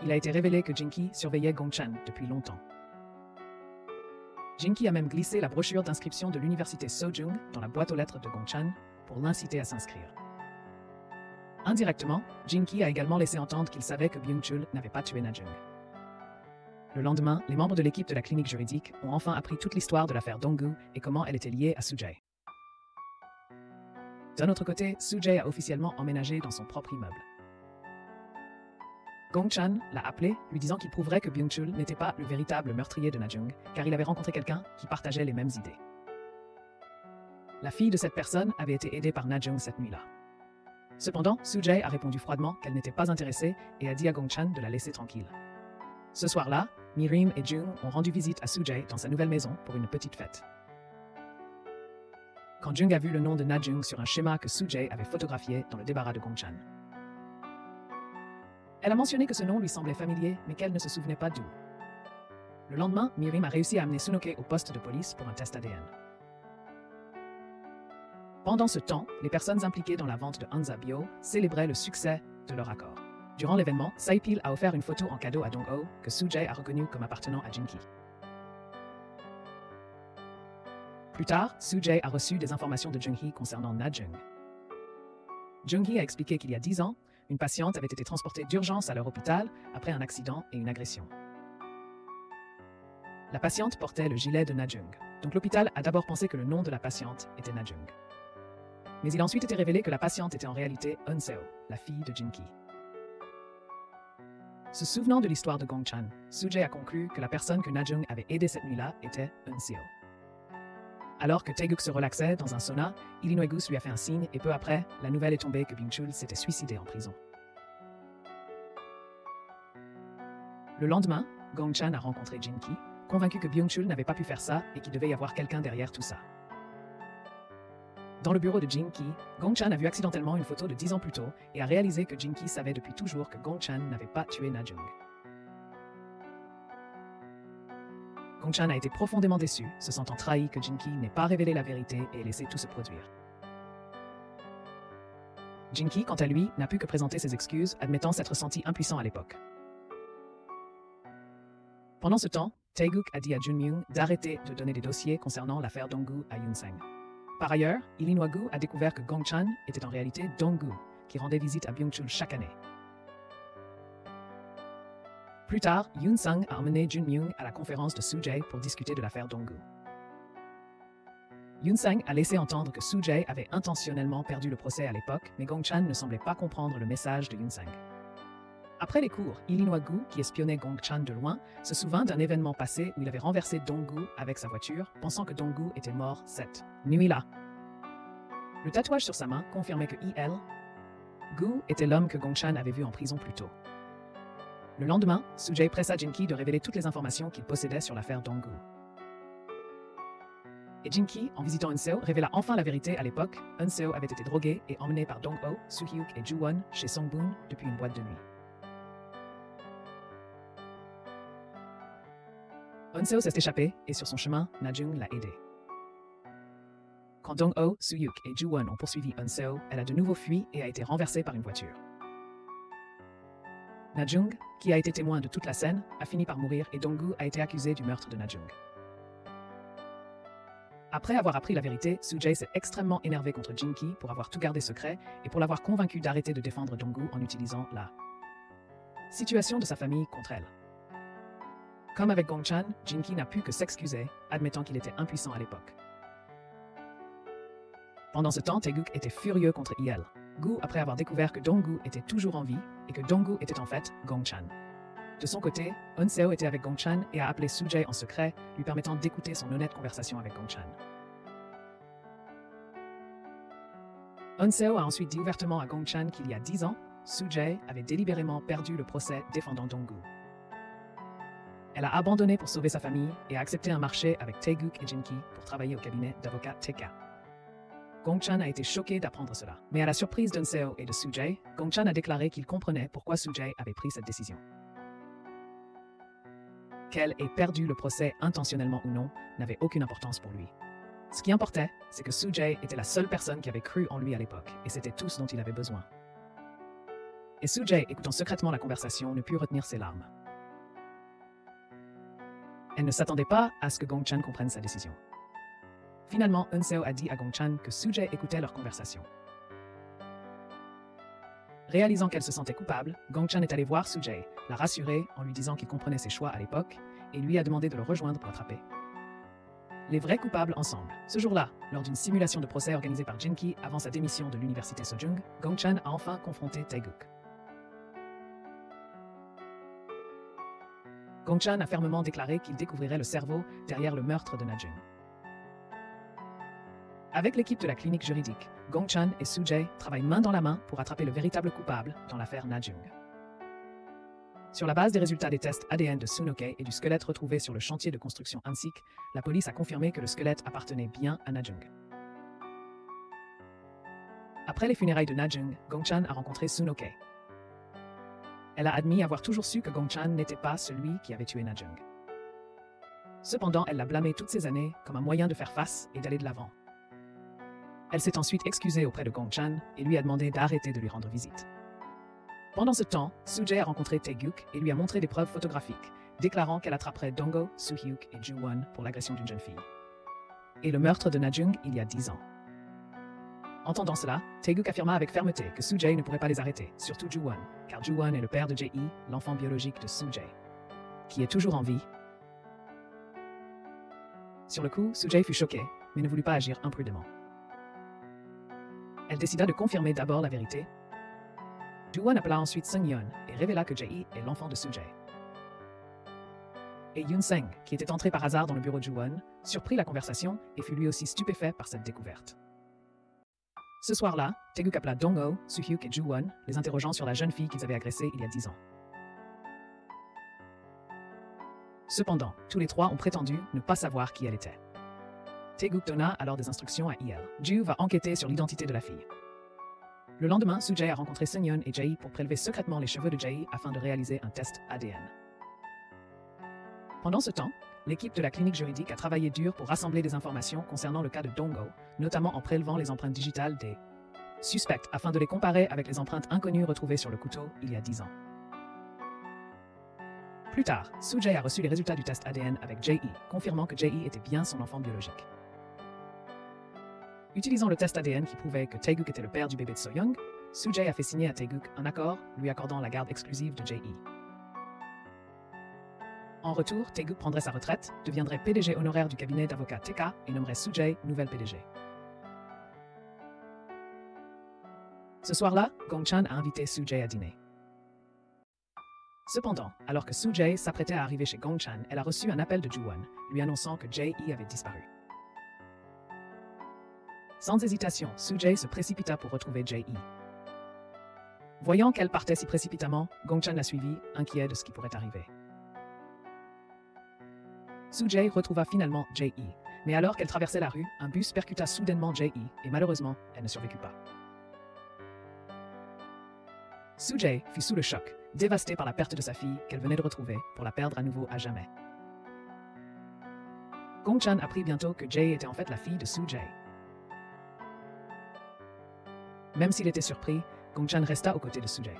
Il a été révélé que Jin-ki surveillait Gong Chan depuis longtemps. Jin-ki a même glissé la brochure d'inscription de l'université Sojung dans la boîte aux lettres de Gong Chan pour l'inciter à s'inscrire. Indirectement, Jin-ki a également laissé entendre qu'il savait que Byung-chul n'avait pas tué Na-jung. Le lendemain, les membres de l'équipe de la clinique juridique ont enfin appris toute l'histoire de l'affaire Dong-gu et comment elle était liée à Soo-jae. D'un autre côté, Soo-jae a officiellement emménagé dans son propre immeuble. Gong Chan l'a appelé, lui disant qu'il prouverait que Byung-chul n'était pas le véritable meurtrier de Na-jung, car il avait rencontré quelqu'un qui partageait les mêmes idées. La fille de cette personne avait été aidée par Na-jung cette nuit-là. Cependant, Soo-jae a répondu froidement qu'elle n'était pas intéressée et a dit à Gong Chan de la laisser tranquille. Ce soir-là, Mi-rim et Jung ont rendu visite à Soo-jae dans sa nouvelle maison pour une petite fête. Quand Jung a vu le nom de Na-jung sur un schéma que Soo-jae avait photographié dans le débarras de Gong Chan. Elle a mentionné que ce nom lui semblait familier, mais qu'elle ne se souvenait pas d'où. Le lendemain, Mi-rim a réussi à amener Soo-noke au poste de police pour un test ADN. Pendant ce temps, les personnes impliquées dans la vente de Hansa Bio célébraient le succès de leur accord. Durant l'événement, Saipil a offert une photo en cadeau à Dong-ho que Soo-jae a reconnue comme appartenant à Jin-ki. Plus tard, Soo-jae a reçu des informations de Jung-hee concernant Na-jung. Jung-hee a expliqué qu'il y a 10 ans, une patiente avait été transportée d'urgence à leur hôpital après un accident et une agression. La patiente portait le gilet de Na-jung, donc l'hôpital a d'abord pensé que le nom de la patiente était Na-jung. Mais il a ensuite été révélé que la patiente était en réalité Eun-seo, la fille de Jin-ki. Se souvenant de l'histoire de Gong Chan, Soo-jae a conclu que la personne que Na-jung avait aidée cette nuit-là était Eun-seo. Alors que Tae-guk se relaxait dans un sauna, Lee Noe-gus lui a fait un signe et peu après, la nouvelle est tombée que Byung-chul s'était suicidé en prison. Le lendemain, Gong Chan a rencontré Jin-ki, convaincu que Byung-chul n'avait pas pu faire ça et qu'il devait y avoir quelqu'un derrière tout ça. Dans le bureau de Jin-ki, Gong Chan a vu accidentellement une photo de 10 ans plus tôt et a réalisé que Jin-ki savait depuis toujours que Gong Chan n'avait pas tué Na-jung. Gongchan a été profondément déçu, se sentant trahi que Jinki n'ait pas révélé la vérité et laissé tout se produire. Jinki, quant à lui, n'a pu que présenter ses excuses, admettant s'être senti impuissant à l'époque. Pendant ce temps, Taeguk a dit à Junmyung d'arrêter de donner des dossiers concernant l'affaire Donggu à Yunseng. Par ailleurs, Lee Ilinoigu a découvert que Gongchan était en réalité Donggu, qui rendait visite à Byungchul chaque année. Plus tard, Yunseng a emmené Junmyung à la conférence de Sujae pour discuter de l'affaire Donggu. Yunseng a laissé entendre que Sujae avait intentionnellement perdu le procès à l'époque, mais Gongchan ne semblait pas comprendre le message de Yunseng. Après les cours, Lee Ilinoigu, qui espionnait Gongchan de loin, se souvint d'un événement passé où il avait renversé Donggu avec sa voiture, pensant que Donggu était mort cette nuit-là. Le tatouage sur sa main confirmait que Gu était l'homme que Gongchan avait vu en prison plus tôt. Le lendemain, Sujae pressa Jinki de révéler toutes les informations qu'il possédait sur l'affaire Donggu. Et Jinki, en visitant Eun-seo, révéla enfin la vérité à l'époque. Eun-seo avait été drogué et emmené par Dong-ho, Soo-hyuk et Ju-won chez Song-boon depuis une boîte de nuit. Eun-seo s'est échappé et sur son chemin, Na-jung l'a aidé. Quand Dong-ho, Soo-hyuk et Ju-won ont poursuivi Eun-seo, elle a de nouveau fui et a été renversée par une voiture. Na-jung, qui a été témoin de toute la scène, a fini par mourir et Dong-gu a été accusé du meurtre de Na-jung. Après avoir appris la vérité, Sujae s'est extrêmement énervé contre Jinki pour avoir tout gardé secret et pour l'avoir convaincu d'arrêter de défendre Dong-gu en utilisant la situation de sa famille contre elle. Comme avec Gongchan, Jinki n'a pu que s'excuser, admettant qu'il était impuissant à l'époque. Pendant ce temps, Taeguk était furieux contre Il. Gu, après avoir découvert que Dong-gu était toujours en vie et que Dong-gu était en fait Gongchan. De son côté, Eun-seo était avec Gongchan et a appelé Sujae en secret, lui permettant d'écouter son honnête conversation avec Gongchan. Eun-seo a ensuite dit ouvertement à Gongchan qu'il y a 10 ans, Sujae avait délibérément perdu le procès défendant Dong-gu. Elle a abandonné pour sauver sa famille et a accepté un marché avec Taeguk et Jinki pour travailler au cabinet d'avocat TK. Gongchan a été choqué d'apprendre cela. Mais à la surprise d'Eun-seo et de Sujae, Gongchan a déclaré qu'il comprenait pourquoi Sujae avait pris cette décision. Qu'elle ait perdu le procès intentionnellement ou non n'avait aucune importance pour lui. Ce qui importait, c'est que Sujae était la seule personne qui avait cru en lui à l'époque, et c'était tout ce dont il avait besoin. Et Sujae, écoutant secrètement la conversation, ne put retenir ses larmes. Elle ne s'attendait pas à ce que Gongchan comprenne sa décision. Finalement, Eun-seo a dit à Gongchan que Sujae écoutait leur conversation. Réalisant qu'elle se sentait coupable, Gongchan est allé voir Sujae, la rassurer en lui disant qu'il comprenait ses choix à l'époque et lui a demandé de le rejoindre pour attraper les vrais coupables ensemble. Ce jour-là, lors d'une simulation de procès organisée par Jinki avant sa démission de l'université Sojung, Gongchan a enfin confronté Taeguk. Gongchan a fermement déclaré qu'il découvrirait le cerveau derrière le meurtre de Na-jung. Avec l'équipe de la clinique juridique, Gongchan et Sujae travaillent main dans la main pour attraper le véritable coupable dans l'affaire Na-jung. Sur la base des résultats des tests ADN de Soo-noke et du squelette retrouvé sur le chantier de construction Hansik, la police a confirmé que le squelette appartenait bien à Na-jung. Après les funérailles de Na-jung, Gongchan a rencontré Soo-noke. Elle a admis avoir toujours su que Gongchan n'était pas celui qui avait tué Na-jung. Cependant, elle l'a blâmé toutes ces années comme un moyen de faire face et d'aller de l'avant. Elle s'est ensuite excusée auprès de Gongchan et lui a demandé d'arrêter de lui rendre visite. Pendant ce temps, Sujae a rencontré Taeguk et lui a montré des preuves photographiques, déclarant qu'elle attraperait Dong-ho, Soo-hyuk et Ju-won pour l'agression d'une jeune fille. Et le meurtre de Na-jung il y a 10 ans. Entendant cela, Taeguk affirma avec fermeté que Sujae ne pourrait pas les arrêter, surtout Ju-won, car Ju-won est le père de Jae-hee, l'enfant biologique de Sujae, qui est toujours en vie. Sur le coup, Sujae fut choquée, mais ne voulut pas agir imprudemment. Elle décida de confirmer d'abord la vérité. Ju-won appela ensuite Seung-yeon et révéla que Jae-hee est l'enfant de Sujae. Et Yoon-seng, qui était entré par hasard dans le bureau de Ju-won, surprit la conversation et fut lui aussi stupéfait par cette découverte. Ce soir-là, Taeguk appela Dong-ho, Soo-hyuk et Ju-won, les interrogeant sur la jeune fille qu'ils avaient agressée il y a 10 ans. Cependant, tous les trois ont prétendu ne pas savoir qui elle était. Taeguk donna alors des instructions à Il. Ju va enquêter sur l'identité de la fille. Le lendemain, Sujae a rencontré Seung-yeon et Jae-hee pour prélever secrètement les cheveux de Jae-hee afin de réaliser un test ADN. Pendant ce temps, l'équipe de la clinique juridique a travaillé dur pour rassembler des informations concernant le cas de Dong-Go, notamment en prélevant les empreintes digitales des suspects afin de les comparer avec les empreintes inconnues retrouvées sur le couteau il y a 10 ans. Plus tard, Soo-Jae a reçu les résultats du test ADN avec Jae, confirmant que Jae était bien son enfant biologique. Utilisant le test ADN qui prouvait que Taeguk était le père du bébé de So-Young, Soo-Jae a fait signer à Taeguk un accord lui accordant la garde exclusive de Jae. En retour, Taeguk prendrait sa retraite, deviendrait PDG honoraire du cabinet d'avocats TK et nommerait Soo-Jae nouvelle PDG. Ce soir-là, Gong-chan a invité Soo-Jae à dîner. Cependant, alors que Soo-Jae s'apprêtait à arriver chez Gong-chan, elle a reçu un appel de Ju-won, lui annonçant que Jae avait disparu. Sans hésitation, Soo-Jae se précipita pour retrouver Jae. Voyant qu'elle partait si précipitamment, Gong-chan l'a suivie, inquiet de ce qui pourrait arriver. Soo-Jae retrouva finalement Jae, mais alors qu'elle traversait la rue, un bus percuta soudainement Jae et malheureusement, elle ne survécut pas. Soo-Jae fut sous le choc, dévastée par la perte de sa fille qu'elle venait de retrouver pour la perdre à nouveau à jamais. Gong-chan apprit bientôt que Jae était en fait la fille de Soo-Jae. Même s'il était surpris, Gong-chan resta aux côtés de Soo-Jae.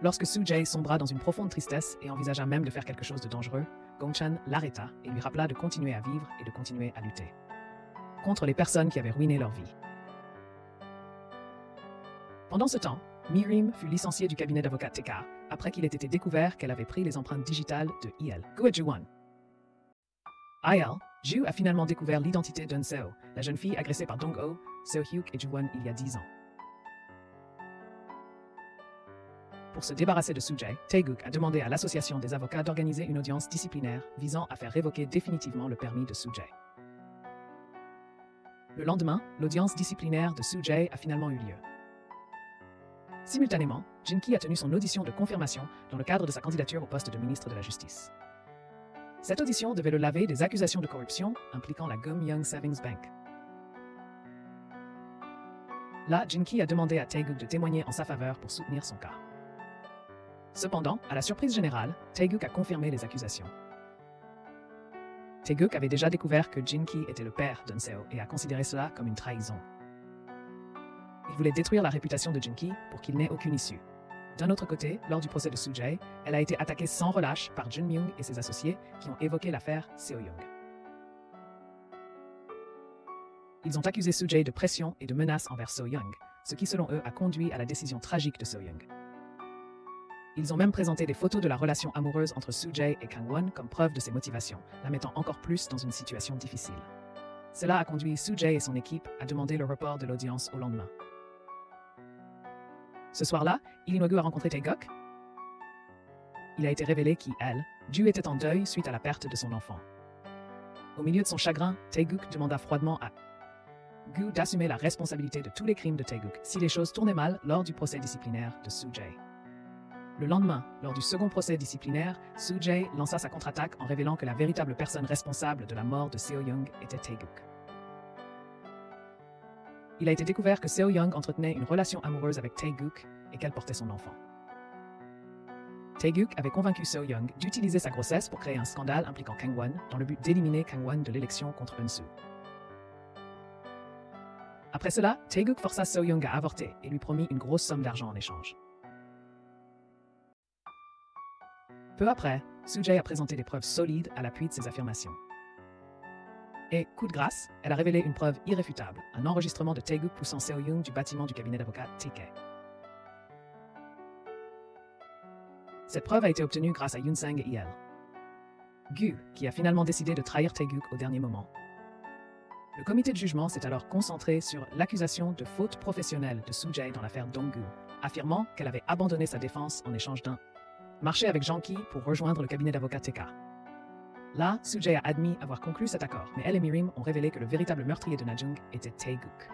Lorsque Soo-Jae sombra dans une profonde tristesse et envisagea même de faire quelque chose de dangereux, Gong-chan l'arrêta et lui rappela de continuer à vivre et de continuer à lutter contre les personnes qui avaient ruiné leur vie. Pendant ce temps, Mi-rim fut licenciée du cabinet d'avocats TK après qu'il ait été découvert qu'elle avait pris les empreintes digitales de Il, Gu et Ju-won. Il, Ju a finalement découvert l'identité d'Eun-seo, la jeune fille agressée par Dong-ho, Seo-hyuk et Ju-won il y a 10 ans. Pour se débarrasser de Soo-Jae, Taeguk a demandé à l'association des avocats d'organiser une audience disciplinaire visant à faire révoquer définitivement le permis de Soo-Jae. Le lendemain, l'audience disciplinaire de Soo-Jae a finalement eu lieu. Simultanément, Jin-ki a tenu son audition de confirmation dans le cadre de sa candidature au poste de ministre de la Justice. Cette audition devait le laver des accusations de corruption impliquant la Gum-Young Savings Bank. Là, Jin-ki a demandé à Taeguk de témoigner en sa faveur pour soutenir son cas. Cependant, à la surprise générale, Taeguk a confirmé les accusations. Taeguk avait déjà découvert que Jin-ki était le père d'Eun-seo et a considéré cela comme une trahison. Il voulait détruire la réputation de Jin-ki pour qu'il n'ait aucune issue. D'un autre côté, lors du procès de Soo-Jae, elle a été attaquée sans relâche par Jun-myung et ses associés qui ont évoqué l'affaire Seo-young. Ils ont accusé Soo-Jae de pression et de menaces envers Seo-young, ce qui selon eux a conduit à la décision tragique de Seo-young. Ils ont même présenté des photos de la relation amoureuse entre Soo-Jae et Kang-won comme preuve de ses motivations, la mettant encore plus dans une situation difficile. Cela a conduit Soo-Jae et son équipe à demander le report de l'audience au lendemain. Ce soir-là, Lee In-woo a rencontré Taeguk. Il a été révélé qu'elle, Ju était en deuil suite à la perte de son enfant. Au milieu de son chagrin, Taeguk demanda froidement à Gu d'assumer la responsabilité de tous les crimes de Taeguk si les choses tournaient mal lors du procès disciplinaire de Soo-Jae. Le lendemain, lors du second procès disciplinaire, Soo-Jae lança sa contre-attaque en révélant que la véritable personne responsable de la mort de Seo-young était Taeguk. Il a été découvert que Seo-young entretenait une relation amoureuse avec Taeguk et qu'elle portait son enfant. Taeguk avait convaincu Seo-young d'utiliser sa grossesse pour créer un scandale impliquant Kang-won dans le but d'éliminer Kang-won de l'élection contre Eun-soo. Après cela, Taeguk força Seo-young à avorter et lui promit une grosse somme d'argent en échange. Peu après, Soo-Jae a présenté des preuves solides à l'appui de ses affirmations. Et, coup de grâce, elle a révélé une preuve irréfutable, un enregistrement de Taeguk poussant Seo-young du bâtiment du cabinet d'avocats TK. Cette preuve a été obtenue grâce à Yoon-sang et Il. Gu, qui a finalement décidé de trahir Taeguk au dernier moment. Le comité de jugement s'est alors concentré sur l'accusation de faute professionnelle de Soo-Jae dans l'affaire Dong-gu, affirmant qu'elle avait abandonné sa défense en échange d'un marché avec Jang-ki pour rejoindre le cabinet d'avocats TK. Là, Soo-Jae a admis avoir conclu cet accord, mais elle et Mi-rim ont révélé que le véritable meurtrier de Na-jung était Taeguk.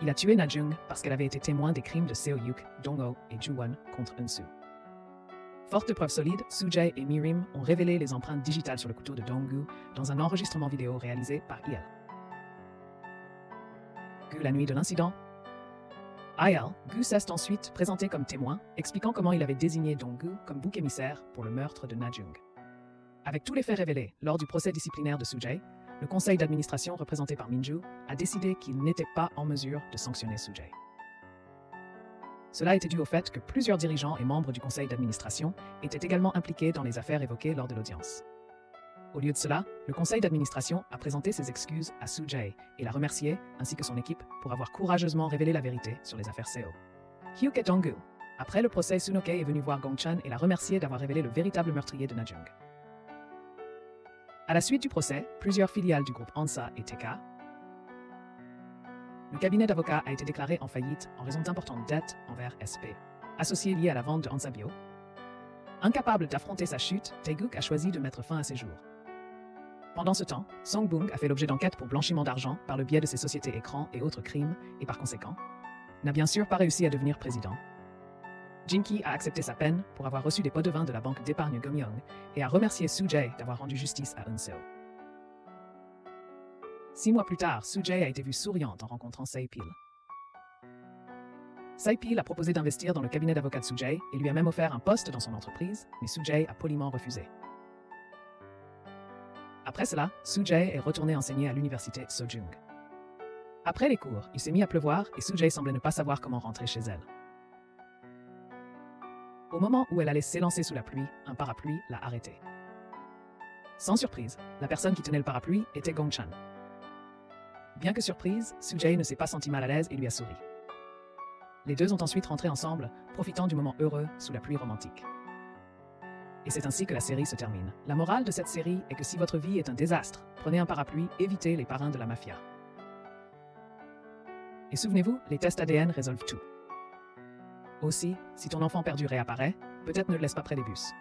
Il a tué Na-jung parce qu'elle avait été témoin des crimes de Seo-hyuk, Dong-ho et Ju-won contre Eun-soo. Forte de preuves solides, Soo-Jae et Mi-rim ont révélé les empreintes digitales sur le couteau de Dong-gu dans un enregistrement vidéo réalisé par Il. Gu la nuit de l'incident. Gu s'est ensuite présenté comme témoin, expliquant comment il avait désigné Dong-gu comme bouc émissaire pour le meurtre de Na-jung. Avec tous les faits révélés lors du procès disciplinaire de Soo-jae, le conseil d'administration représenté par Min-ju a décidé qu'il n'était pas en mesure de sanctionner Soo-jae. Cela était dû au fait que plusieurs dirigeants et membres du conseil d'administration étaient également impliqués dans les affaires évoquées lors de l'audience. Au lieu de cela, le conseil d'administration a présenté ses excuses à Soo-jae et l'a remercié, ainsi que son équipe, pour avoir courageusement révélé la vérité sur les affaires Seo. Hyuk Dong-gu. Après le procès, Soo-noke est venu voir Gong-chan et l'a remercié d'avoir révélé le véritable meurtrier de Na-jung. À la suite du procès, plusieurs filiales du groupe Hansa et TK, le cabinet d'avocats a été déclaré en faillite en raison d'importantes dettes envers SP, associées liées à la vente de Hansa Bio. Incapable d'affronter sa chute, Taeguk a choisi de mettre fin à ses jours. Pendant ce temps, Song Bung a fait l'objet d'enquêtes pour blanchiment d'argent par le biais de ses sociétés écrans et autres crimes, et par conséquent, n'a bien sûr pas réussi à devenir président. Jin-ki a accepté sa peine pour avoir reçu des pots de vin de la banque d'épargne Gomyeong et a remercié Soo-jae d'avoir rendu justice à Eun-seo. 6 mois plus tard, Soo-jae a été vue souriante en rencontrant Sae-pil. Sae-pil a proposé d'investir dans le cabinet d'avocats de Soo-jae et lui a même offert un poste dans son entreprise, mais Soo-jae a poliment refusé. Après cela, Soo-jae est retourné enseigner à l'université Sojung. Après les cours, il s'est mis à pleuvoir et Soo-jae semblait ne pas savoir comment rentrer chez elle. Au moment où elle allait s'élancer sous la pluie, un parapluie l'a arrêtée. Sans surprise, la personne qui tenait le parapluie était Gong-chan. Bien que surprise, Soo-jae ne s'est pas sentie mal à l'aise et lui a souri. Les deux ont ensuite rentré ensemble, profitant du moment heureux sous la pluie romantique. Et c'est ainsi que la série se termine. La morale de cette série est que si votre vie est un désastre, prenez un parapluie, évitez les parrains de la mafia. Et souvenez-vous, les tests ADN résolvent tout. Aussi, si ton enfant perdu réapparaît, peut-être ne le laisse pas près des bus.